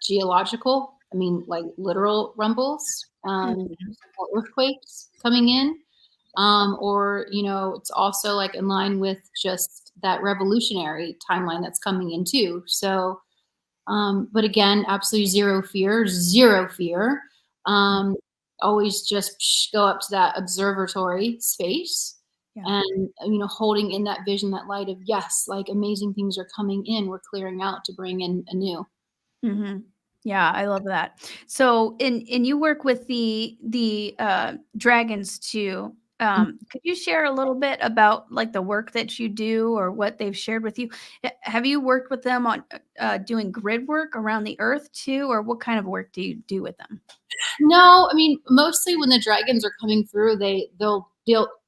geological, I mean, like literal rumbles, or earthquakes coming in, or, it's also like in line with just that revolutionary timeline that's coming in too. So, but again, absolutely zero fear. Always just go up to that observatory space and, holding in that vision, that light of yes, like amazing things are coming in. We're clearing out to bring in anew. Yeah, I love that. So, and you work with the dragons too. Could you share a little bit about like the work that you do or what they've shared with you? Have you worked with them on doing grid work around the earth too, or what kind of work do you do with them? No, I mean, mostly when the dragons are coming through, they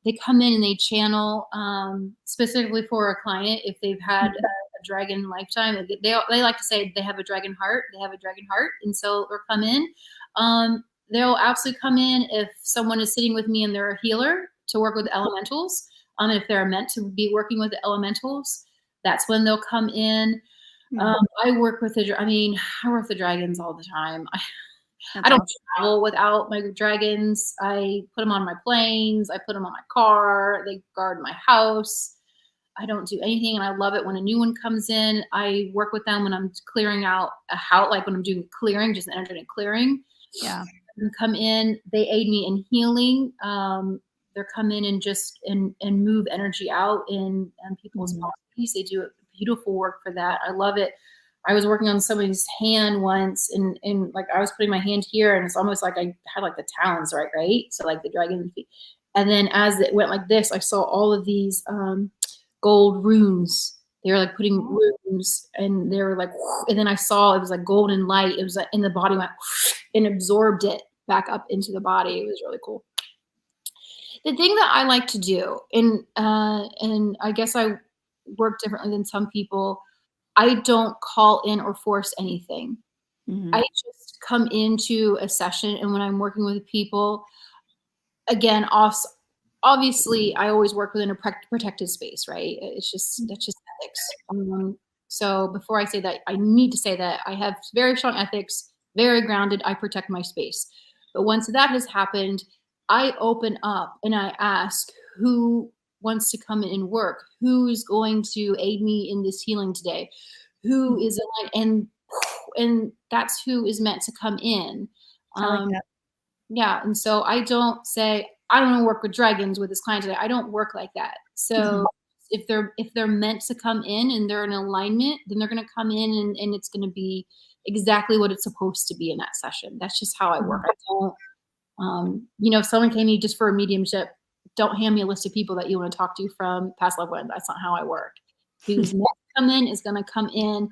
they come in and they channel specifically for a client if they've had a dragon lifetime. They like to say they have a dragon heart. They have a dragon heart, and so they'll come in. They'll absolutely come in if someone is sitting with me and they're a healer to work with elementals. If they're meant to be working with the elementals, that's when they'll come in. I work with the dragons all the time. I don't travel without my dragons. I put them on my planes. I put them on my car. They guard my house. I don't do anything, and I love it when a new one comes in. I work with them when I'm clearing out a house, like when I'm doing clearing, just energetic clearing. Yeah. They come in. They aid me in healing. They come in and move energy out in people's bodies. They do beautiful work for that. I love it. I was working on somebody's hand once, and like I was putting my hand here, and it's almost like I had like the talons, right? So like the dragon feet. And then as it went like this, I saw all of these gold runes. They were like putting runes, and they were like, and then I saw it was like golden light. It was like in the body went and absorbed it back up into the body. It was really cool. The thing that I like to do, and I guess I work differently than some people, I don't call in or force anything. I just come into a session, and when I'm working with people, again, obviously, I always work within a protected space, right? That's just ethics. So before I say that, I need to say that I have very strong ethics, very grounded. I protect my space. But once that has happened, I open up and I ask who wants to come in and work, who's going to aid me in this healing today, who is and that's who is meant to come in. I like that. Yeah, and so I don't say I don't want to work with dragons with this client today. I don't work like that. So if they're meant to come in and they're in alignment, then they're going to come in and it's going to be exactly what it's supposed to be in that session. That's just how I work. I don't. If someone came to me just for a mediumship, don't hand me a list of people that you want to talk to from past loved ones. That's not how I work. Who's meant to come in is going to come in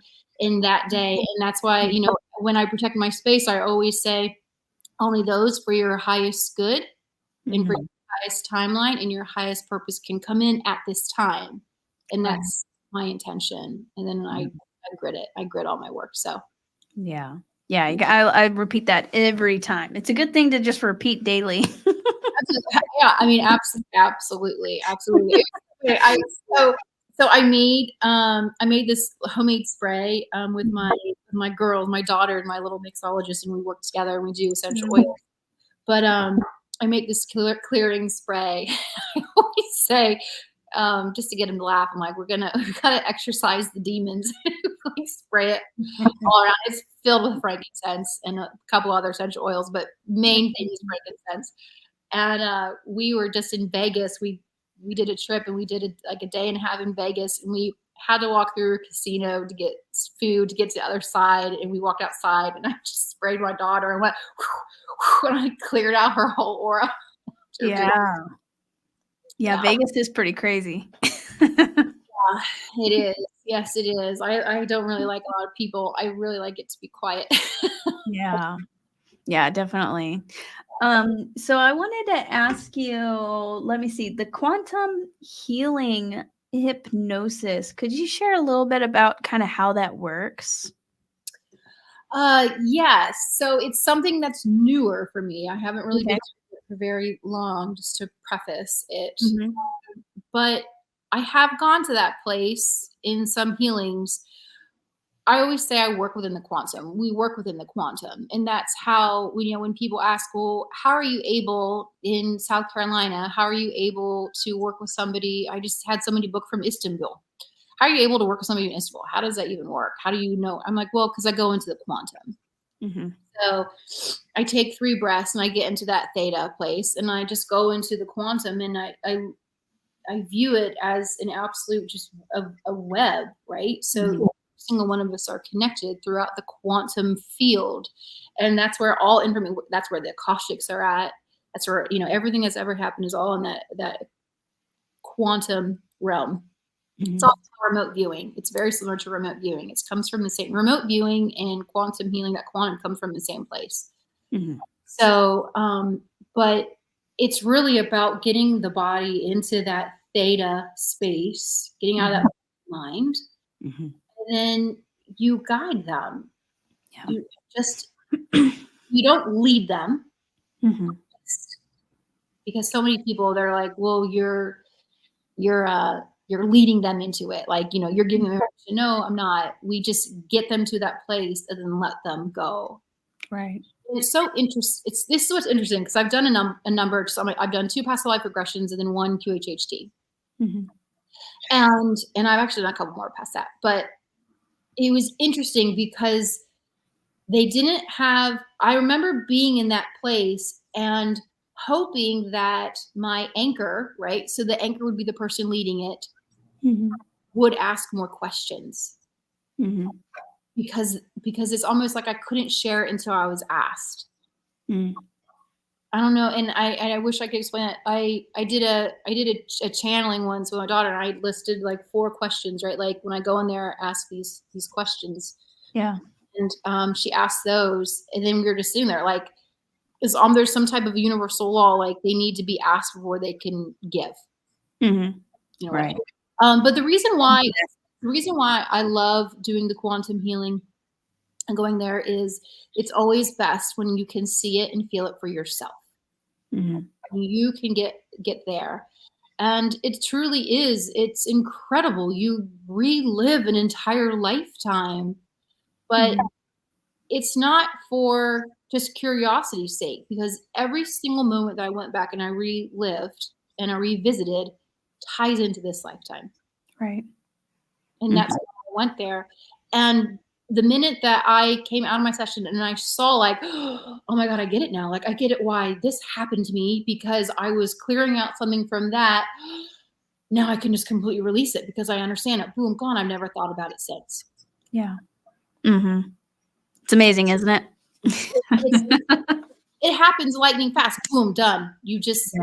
that day. And that's why, when I protect my space, I always say only those for your highest good and for your highest timeline and your highest purpose can come in at this time. And that's my intention. And then I grid it. I grid all my work. So yeah. Yeah, I repeat that every time. It's a good thing to just repeat daily. Yeah, I mean, absolutely. So I made this homemade spray with my girls, my daughter, and my little mixologist, and we work together and we do essential oils. But I make this clearing spray. I always say, just to get them to laugh, I'm like, we gotta exercise the demons. Like spray it all around. It's filled with frankincense and a couple other essential oils, but main thing is frankincense. And we were just in Vegas. We did a trip, and we did like a day and a half in Vegas, and we had to walk through a casino to get food to get to the other side. And we walked outside, and I just sprayed my daughter and went, whew, and I cleared out her whole aura. Yeah, Vegas is pretty crazy. Yeah, it is. Yes, it is. I don't really like a lot of people. I really like it to be quiet. Yeah, definitely. So I wanted to ask you, let me see, the quantum healing hypnosis. Could you share a little bit about kind of how that works? Yes. So it's something that's newer for me. I haven't really been doing it for very long, just to preface it. But I have gone to that place in some healings. I always say I work within the quantum. We work within the quantum. And that's how, when people ask, well, how are you able in South Carolina? How are you able to work with somebody? I just had somebody book from Istanbul. How are you able to work with somebody in Istanbul? How does that even work? How do you know? I'm like, well, because I go into the quantum. So I take 3 breaths and I get into that theta place, and I just go into the quantum, and I view it as an absolute, just a web, right? So single one of us are connected throughout the quantum field, and that's where all information, that's where the akashics are at. That's where everything that's ever happened is all in that quantum realm. It's also remote viewing. It's very similar to remote viewing. It comes from the same remote viewing and quantum healing. That quantum comes from the same place. So, but it's really about getting the body into that theta space, getting out of that mind, and then you guide them. Yeah. You just, you don't lead them. Because so many people, they're like, well, you're leading them into it. Like, you know, you're giving them permission. No, I'm not. We just get them to that place and then let them go. Right. And it's so interesting. This is what's interesting, because I've done a number. So I've done 2 past life regressions and then 1 QHHT. And I've actually done a couple more past that. But it was interesting because they didn't have, I remember being in that place and hoping that my anchor, right? So the anchor would be the person leading it, would ask more questions. Because it's almost like I couldn't share until I was asked. I don't know, and I wish I could explain it. I did a channeling once with my daughter, and I listed like 4 questions, right? Like when I go in there, ask these questions. Yeah. And she asked those, and then we were just sitting there like, there's some type of universal law, like they need to be asked before they can give. You know, Right. But the reason why I love doing the quantum healing and going there is it's always best when you can see it and feel it for yourself. You can get there. And it truly is. It's incredible. You relive an entire lifetime, but it's not for just curiosity's sake, because every single moment that I went back and I relived and I revisited ties into this lifetime. Right. And that's why I went there. And the minute that I came out of my session and I saw like, oh my God, I get it now. Like I get it why this happened to me, because I was clearing out something from that. Now I can just completely release it because I understand it. Boom, gone. I've never thought about it since. Yeah. It's amazing, isn't it? It happens lightning fast. Boom, done. You just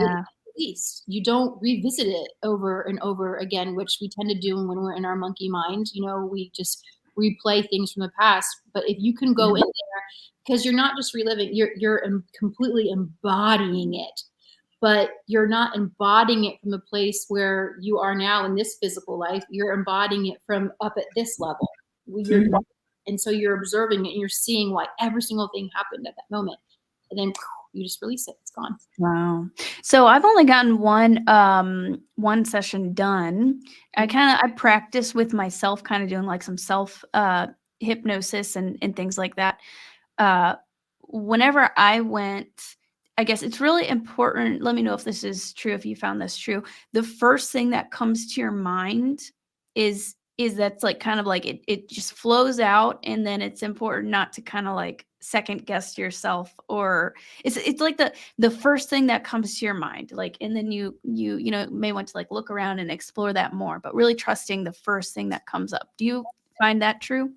released. You don't revisit it over and over again, which we tend to do when we're in our monkey mind. You know, we just replay things from the past. But if you can go in there, because you're not just reliving, you're completely embodying it. But you're not embodying it from the place where you are now in this physical life. You're embodying it from up at this level. And so you're observing it and you're seeing why every single thing happened at that moment. And then you just release it. It's gone. Wow. So I've only gotten one session done. I practice with myself, kind of doing like some self hypnosis and things like that. Whenever I went, I guess it's really important. Let me know if this is true, if you found this true. The first thing that comes to your mind is that's like kind of like it just flows out, and then it's important not to kind of like second guess yourself, or it's like the first thing that comes to your mind, like, and then you know may want to like look around and explore that more, but really trusting the first thing that comes up. Do you find that true?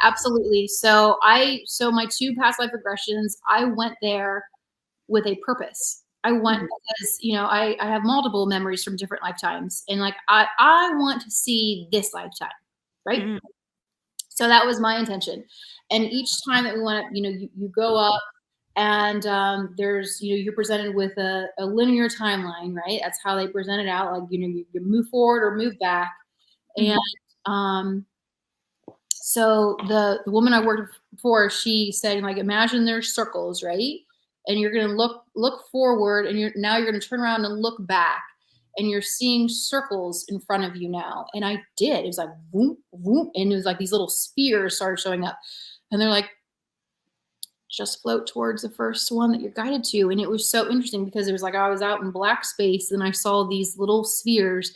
Absolutely. So my 2 past life regressions, I went there with a purpose. I went because, you know, I have multiple memories from different lifetimes, and like, I want to see this lifetime. Right. So that was my intention. And each time that we went up, you know, you go up and there's, you know, you're presented with a linear timeline, right? That's how they present it out. Like, you know, you move forward or move back. And so the woman I worked for, she said, like, imagine there's circles, right? And you're going to look forward, and now you're going to turn around and look back, and you're seeing circles in front of you now. And I did. It was like, whoop, whoop. And it was like these little spheres started showing up. And they're like, just float towards the first one that you're guided to. And it was so interesting because it was like I was out in black space and I saw these little spheres.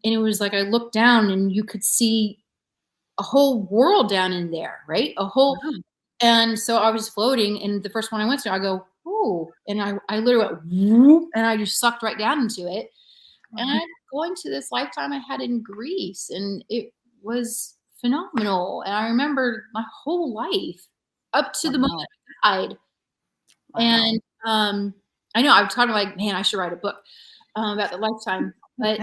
And it was like I looked down and you could see a whole world down in there, right? A whole. And so I was floating, and the first one I went to, I go, ooh. And I literally went, whoop, and I just sucked right down into it. And I'm going to this lifetime I had in Greece, and it was phenomenal. And I remember my whole life up to the moment I died. And I know I'm talking like, man, I should write a book about the lifetime. But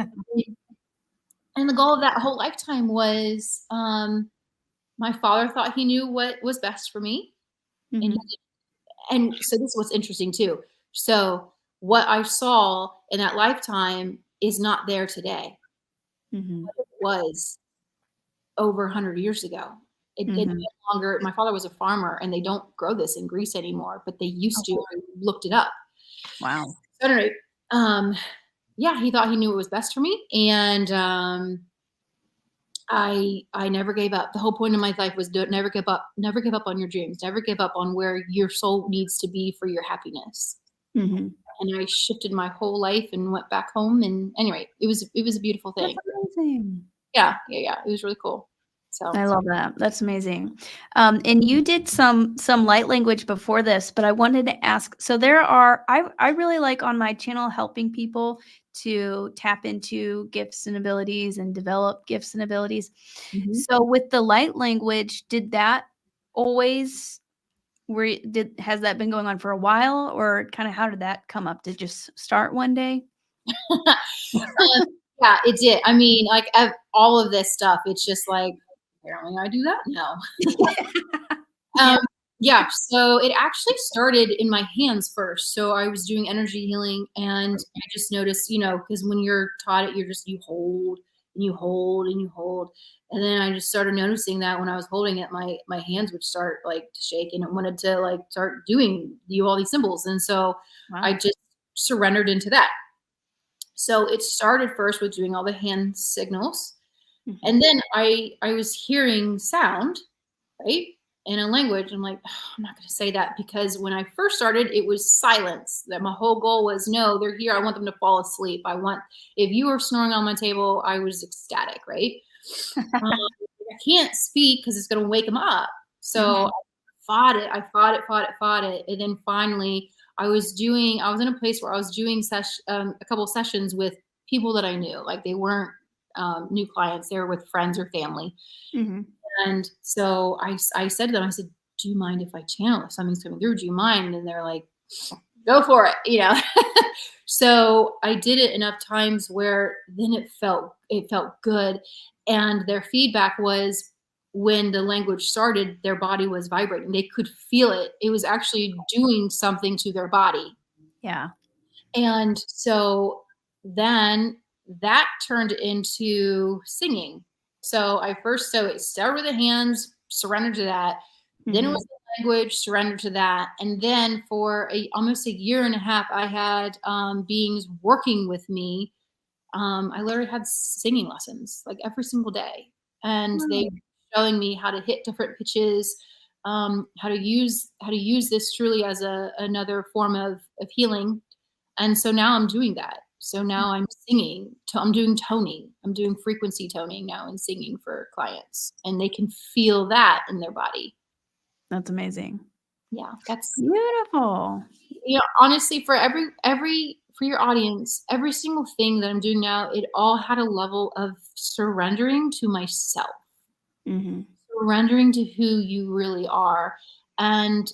and the goal of that whole lifetime was my father thought he knew what was best for me. And so this is what's interesting too. So what I saw in that lifetime is not there today. Mm-hmm. It was over 100 years ago. It Mm-hmm. no longer, my father was a farmer and they don't grow this in Greece anymore, but they used to. Oh, I looked it up. wow. So anyway, yeah, he thought he knew what was best for me. And I never gave up. The whole point of my life was never give up on your dreams, never give up on where your soul needs to be for your happiness. Mm-hmm. And I shifted my whole life and went back home. And anyway, it was a beautiful thing. That's amazing. Yeah. It was really cool. So I love that. That's amazing. And you did some light language before this, but I wanted to ask. So I really like on my channel helping people to tap into gifts and abilities and develop gifts and abilities. mhm. So with the light language, did that always has that been going on for a while, or kind of how did that come up? Did it just start one day? Yeah, it did. I mean, like all of this stuff, it's just like, apparently I do that now. Yeah. Um, yeah, so it actually started in my hands first. So I was doing energy healing and I just noticed, because when you're taught it, you hold and you hold and you hold. And then I just started noticing that when I was holding it, my hands would start like to shake and it wanted to like start doing all these symbols. And so I Wow. just surrendered into that. So it started first with doing all the hand signals. Mhm. And then I was hearing sound, right? In a language. I'm like, oh, I'm not going to say that because when I first started, it was silence. That my whole goal was, no, they're here. I want them to fall asleep. If you were snoring on my table, I was ecstatic, right? I can't speak because it's going to wake them up. So Mhm. I fought it. Fought it. And then finally I was in a place where I was doing a couple of sessions with people that I knew, like they weren't new clients. They were with friends or family. Mhm. And so I said to them, I said, do you mind if I channel if something's coming through? Do you mind? And they're like, go for it. So I did it enough times where then it felt good. And their feedback was when the language started, their body was vibrating. They could feel it. It was actually doing something to their body. Yeah. And so then that turned into singing. So it started with the hands, surrendered to that. Then it Mhm. was the language, surrendered to that. And then for almost a year and a half, I had beings working with me. I literally had singing lessons like every single day. And they Wow. were showing me how to hit different pitches, how to use this truly as another form of healing. And so now I'm doing that. So now I'm singing. I'm doing toning. I'm doing frequency toning now and singing for clients, and they can feel that in their body. That's amazing. Yeah, that's Beautiful. honestly for your audience, every single thing that I'm doing now, it all had a level of surrendering to myself, Mhm. surrendering to who you really are, and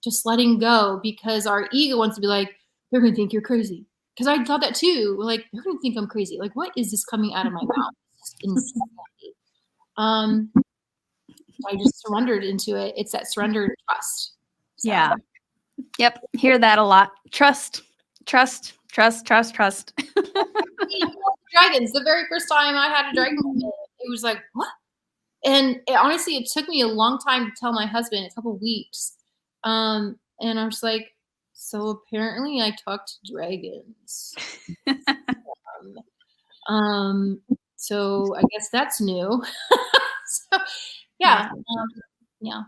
just letting go because our ego wants to be like, they're gonna think you're crazy. Because I thought that too. Like, they're gonna think I'm crazy. Like, what is this coming out of my mouth? It's just insanity. Um, I just surrendered into it. It's that surrender and trust. So Yeah. Yep. Hear that a lot. Trust, trust, trust, trust, trust. dragons. The very first time I had a dragon, it was like, what? And honestly, it took me a long time to tell my husband, a couple weeks. And I was like, so apparently I talk to dragons. Um, so I guess that's new. So yeah, yeah.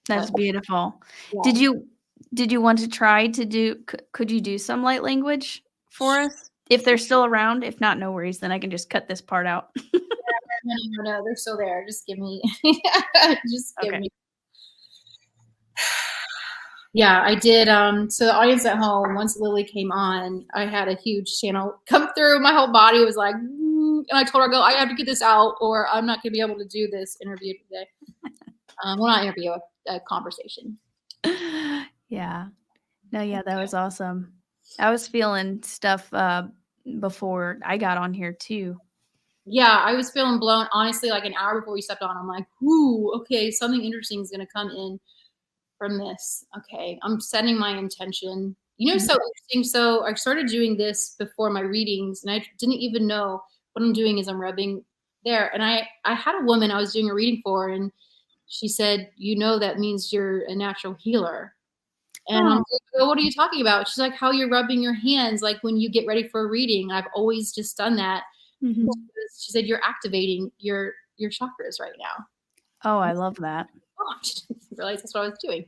That's But beautiful. yeah. Did you want to try to do could you do some light language for us? If they're still around, if not, no worries, then I can just cut this part out. No, they're still there. Just give me, just give Okay. me. Yeah, I did. So the audience at home, once Lily came on, I had a huge channel come through. My whole body was like, and I told her, I have to get this out, or I'm not going to be able to do this interview today. Well, not interview, a conversation. Yeah. No, yeah, that was awesome. I was feeling stuff before I got on here too. Yeah, I was feeling blown. Honestly, like an hour before we stepped on, I'm like, "Ooh, okay, something interesting is going to come in from this." Okay, I'm setting my intention. You know, so interesting. So I started doing this before my readings, and I didn't even know what I'm doing is I'm rubbing there. And I had a woman I was doing a reading for, and she said, you know, that means you're a natural healer. And I'm like, well, what are you talking about? She's like, how you're rubbing your hands, like when you get ready for a reading. I've always just done that. Mm-hmm. She said, you're activating your chakras right now. Oh, I love that. Oh, I didn't realize that's what I was doing.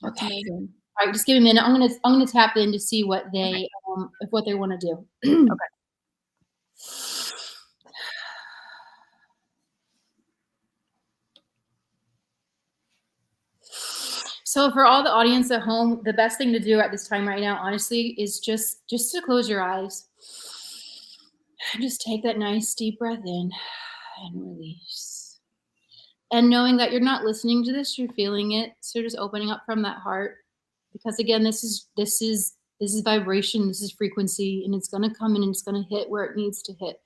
That's amazing. All right, just give me a minute. I'm gonna tap in to see what they what they want to do. Okay. So for all the audience at home, the best thing to do at this time right now, honestly, is just to close your eyes and just take that nice deep breath in and release. And knowing that you're not listening to this, you're feeling it. So just opening up from that heart, because again, this is vibration, this is frequency, and it's gonna come in and it's gonna hit where it needs to hit.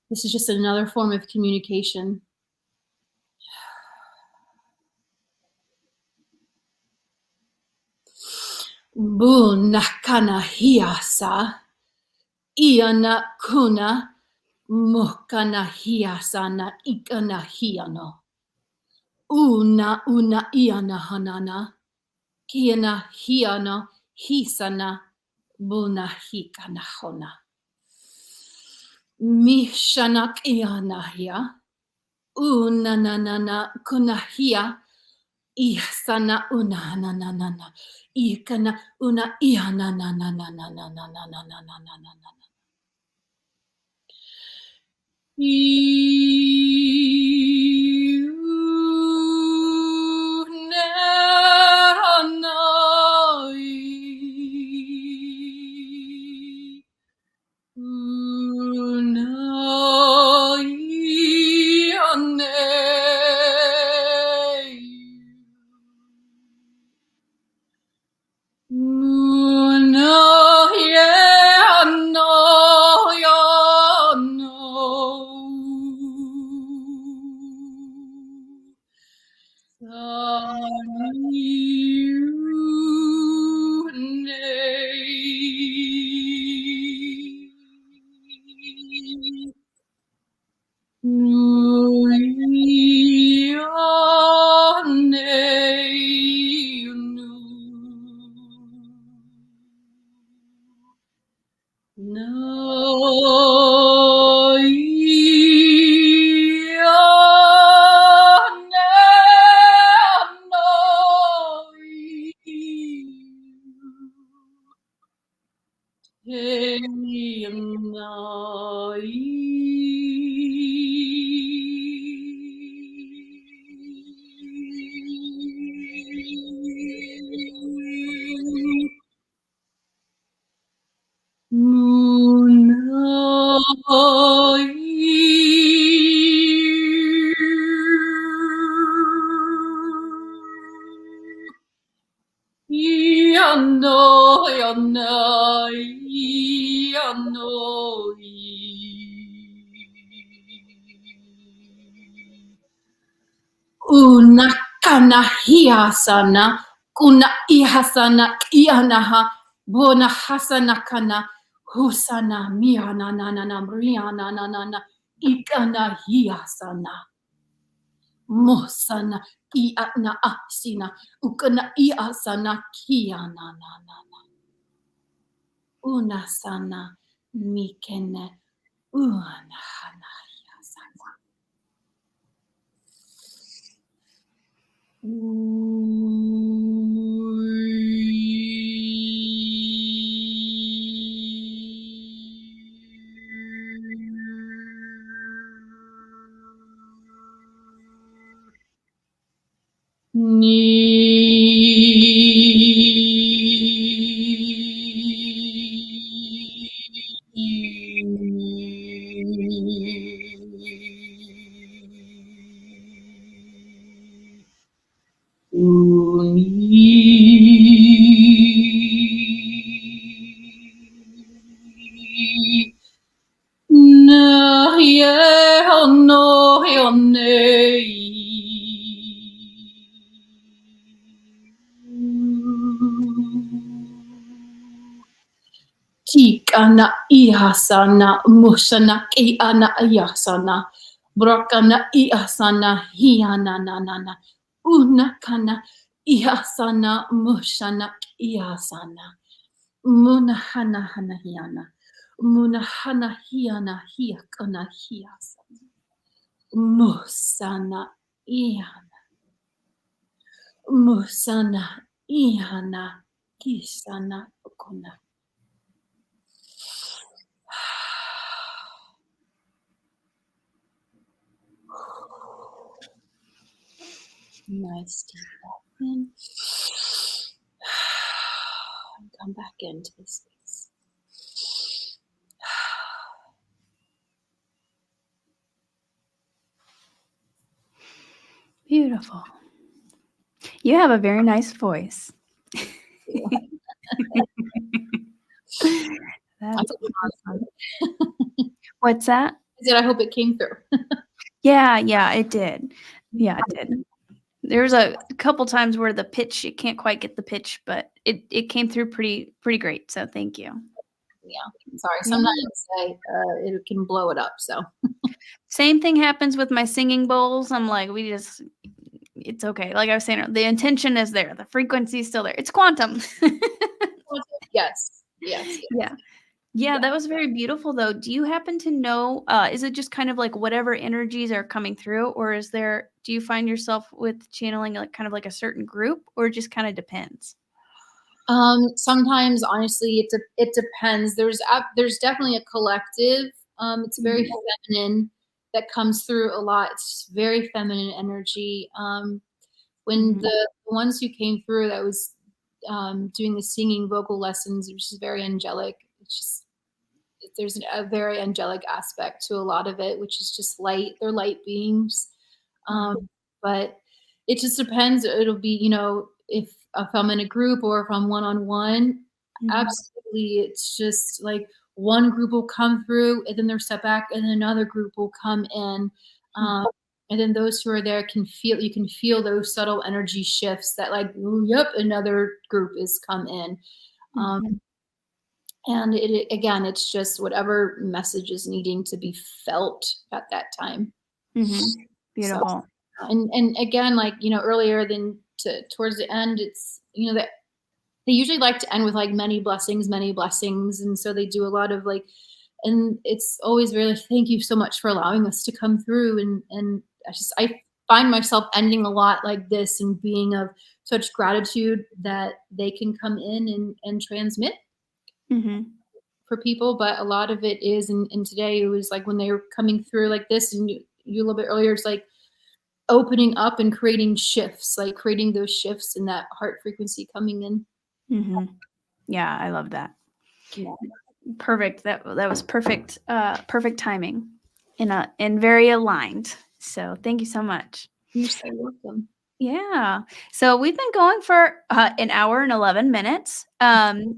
This is just another form of communication. Bunakana hiasa, iana kuna, mokana hiasana ikana hiano. Una iana hanana, kiana hiano, hisana, bunahikana hona. Mishanak ianahia, unanana kunahia, ihsana una na na na na, ikana una iana na na na na na na na na na na na na na. Unakana hiasana, kuna ihasana ianaha, bona hasana kana, husana miana na na na briana na na na, ikana hiasana. Mosana iana asina, ukana iasana kiana na na na. Unasana mikene, unahana hiasana. Kana ihasana mushana iana yasana. Brakana ihasana hiana na na na. Una kana ihasana mushana ihasana. Muna hana hana hiana. Muna hana hiana hiakana hiasana. Musana ihana. Musana ihana kisana okuna. Nice deep breath in. And come back into the space. Beautiful. You have a very nice voice. That's awesome. What's that? I said I hope it came through. Yeah, it did. Yeah, it did. There's a couple times where the pitch, you can't quite get the pitch, but it came through pretty great. So thank you. Yeah, I'm sorry. Sometimes it can blow it up. So Same thing happens with my singing bowls. I'm like, it's okay. Like I was saying, the intention is there. The frequency is still there. It's quantum. yes. Yeah, that was very beautiful though. Do you happen to know, is it just kind of like whatever energies are coming through, or do you find yourself with channeling like kind of like a certain group, or it just kind of depends? Sometimes, honestly, it depends. There's definitely a collective. It's very feminine that comes through a lot. It's very feminine energy. When the ones who came through that was doing the singing vocal lessons, which is very angelic. It's just there's a very angelic aspect to a lot of it, which is just light. They're light beings. But it just depends. It'll be, if I'm in a group or if I'm one-on-one, absolutely. It's just like one group will come through and then they'll step back and then another group will come in. And then those who are there you can feel those subtle energy shifts that like, "Ooh, yep, another group is come in." And again, it's just whatever message is needing to be felt at that time. Beautiful. So, and again, like, earlier towards the end, it's, that they usually like to end with like many blessings. And so they do a lot of like, and it's always really, thank you so much for allowing us to come through. And I find myself ending a lot like this and being of such gratitude that they can come in and transmit for people. But a lot of it is, and today it was like when they were coming through like this, and you a little bit earlier, it's like opening up and creating shifts, like creating those shifts in that heart frequency coming in. Yeah, I love that. Yeah. Perfect. That was perfect. Perfect timing, and very aligned. So thank you so much. You're so welcome. Yeah. So we've been going for an hour and 11 minutes. Do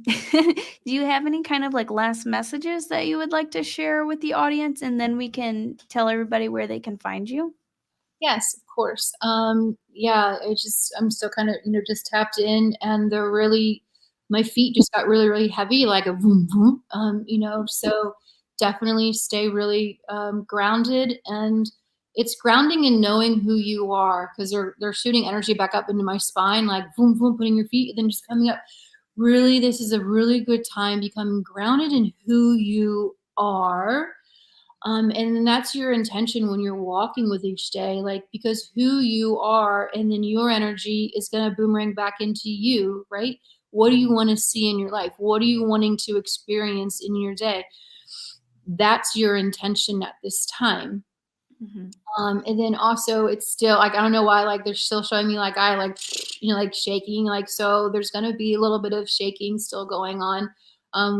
you have any kind of like last messages that you would like to share with the audience, and then we can tell everybody where they can find you? Yes, of course. Yeah, I'm still kind of, just tapped in, and my feet just got really, really heavy, like a boom, boom, so definitely stay really grounded. And it's grounding in knowing who you are, because they're shooting energy back up into my spine, like boom, boom, putting your feet, and then just coming up. Really, this is a really good time becoming grounded in who you are. And that's your intention when you're walking with each day, like, because who you are, and then your energy is going to boomerang back into you, right? What do you want to see in your life? What are you wanting to experience in your day? That's your intention at this time. And then also it's still like, I don't know why, like they're still showing me like I like, like shaking, like, so there's going to be a little bit of shaking still going on.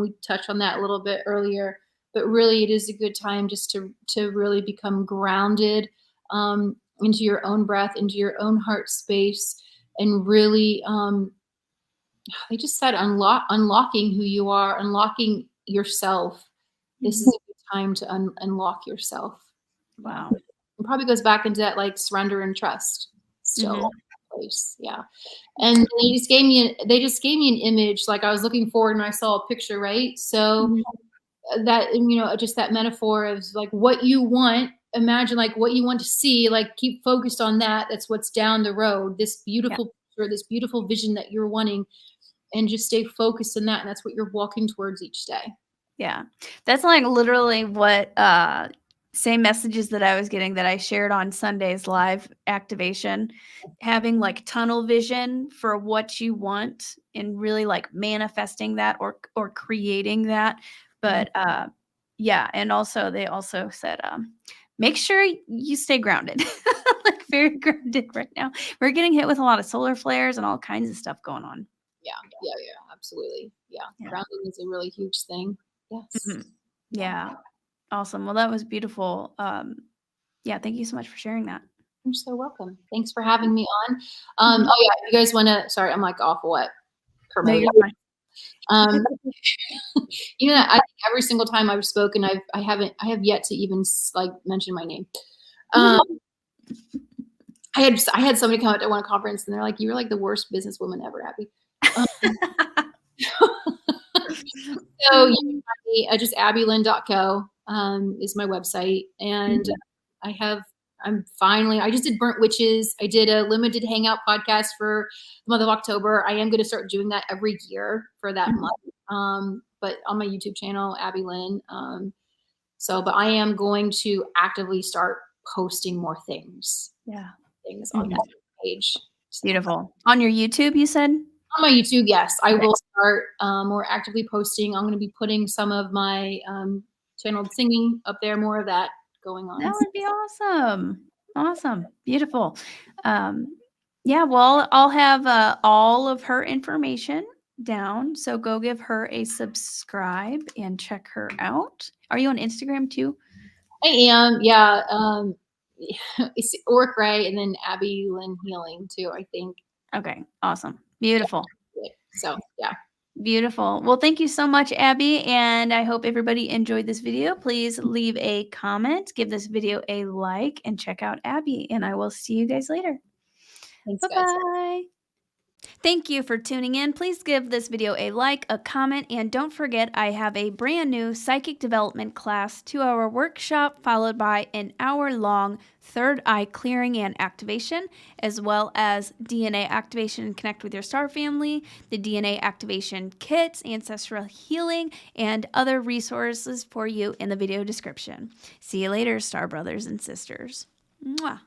We touched on that a little bit earlier, but really it is a good time just to really become grounded into your own breath, into your own heart space, and really, they just said unlocking who you are, unlocking yourself. This is a good time to unlock yourself. Wow. It probably goes back into that like surrender and trust still. place. Yeah. And they just gave me an image, like I was looking forward and I saw a picture, right? So that, just that metaphor of like what you want, imagine like what you want to see, like keep focused on that. That's what's down the road, this beautiful picture, this beautiful vision that you're wanting, and just stay focused on that. And that's what you're walking towards each day. Yeah. That's like literally what same messages that I was getting that I shared on Sunday's live activation, having like tunnel vision for what you want and really like manifesting that or creating that. But yeah, and also they also said make sure you stay grounded. Like very grounded right now. We're getting hit with a lot of solar flares and all kinds of stuff going on. Yeah, absolutely. Yeah. Yeah. Grounding is a really huge thing. Yes. Mhm. Yeah. Awesome. Well, that was beautiful. Yeah, thank you so much for sharing that. You're so welcome. Thanks for having me on. Oh yeah, you guys want to? Sorry, I'm like off what No, promoting. you're fine. I think every single time I've spoken, I have yet to even like mention my name. I had somebody come out to one conference and they're like, "You're like the worst businesswoman ever, Abby." So you can find me just abbylynn.co is my website, and I just did Burnt Witches. I did a limited hangout podcast for the month of October. I am going to start doing that every year for that month. But on my YouTube channel, Abby Lynn. But I am going to actively start posting more things. Yeah. Things on that page. Beautiful. On your YouTube, you said? On my YouTube, yes. I will start more actively posting. I'm going to be putting some of my channeled singing up there, more of that going on. That would be awesome. Awesome. Beautiful. Yeah, well, I'll have all of her information down. So go give her a subscribe and check her out. Are you on Instagram too? I am, yeah. It's Oric Ray and then Abby Lynn Healing too, I think. Okay, awesome. Beautiful. So, yeah. Beautiful. Well, thank you so much, Abby, and I hope everybody enjoyed this video. Please leave a comment, give this video a like, and check out Abby, and I will see you guys later. Thanks, guys. Bye-bye. Thank you for tuning in. Please give this video a like, a comment, and don't forget I have a brand new psychic development class, 2-hour workshop followed by an hour-long third eye clearing and activation, as well as DNA activation and connect with your star family, the DNA activation kits, ancestral healing, and other resources for you in the video description. See you later, star brothers and sisters. Mwah.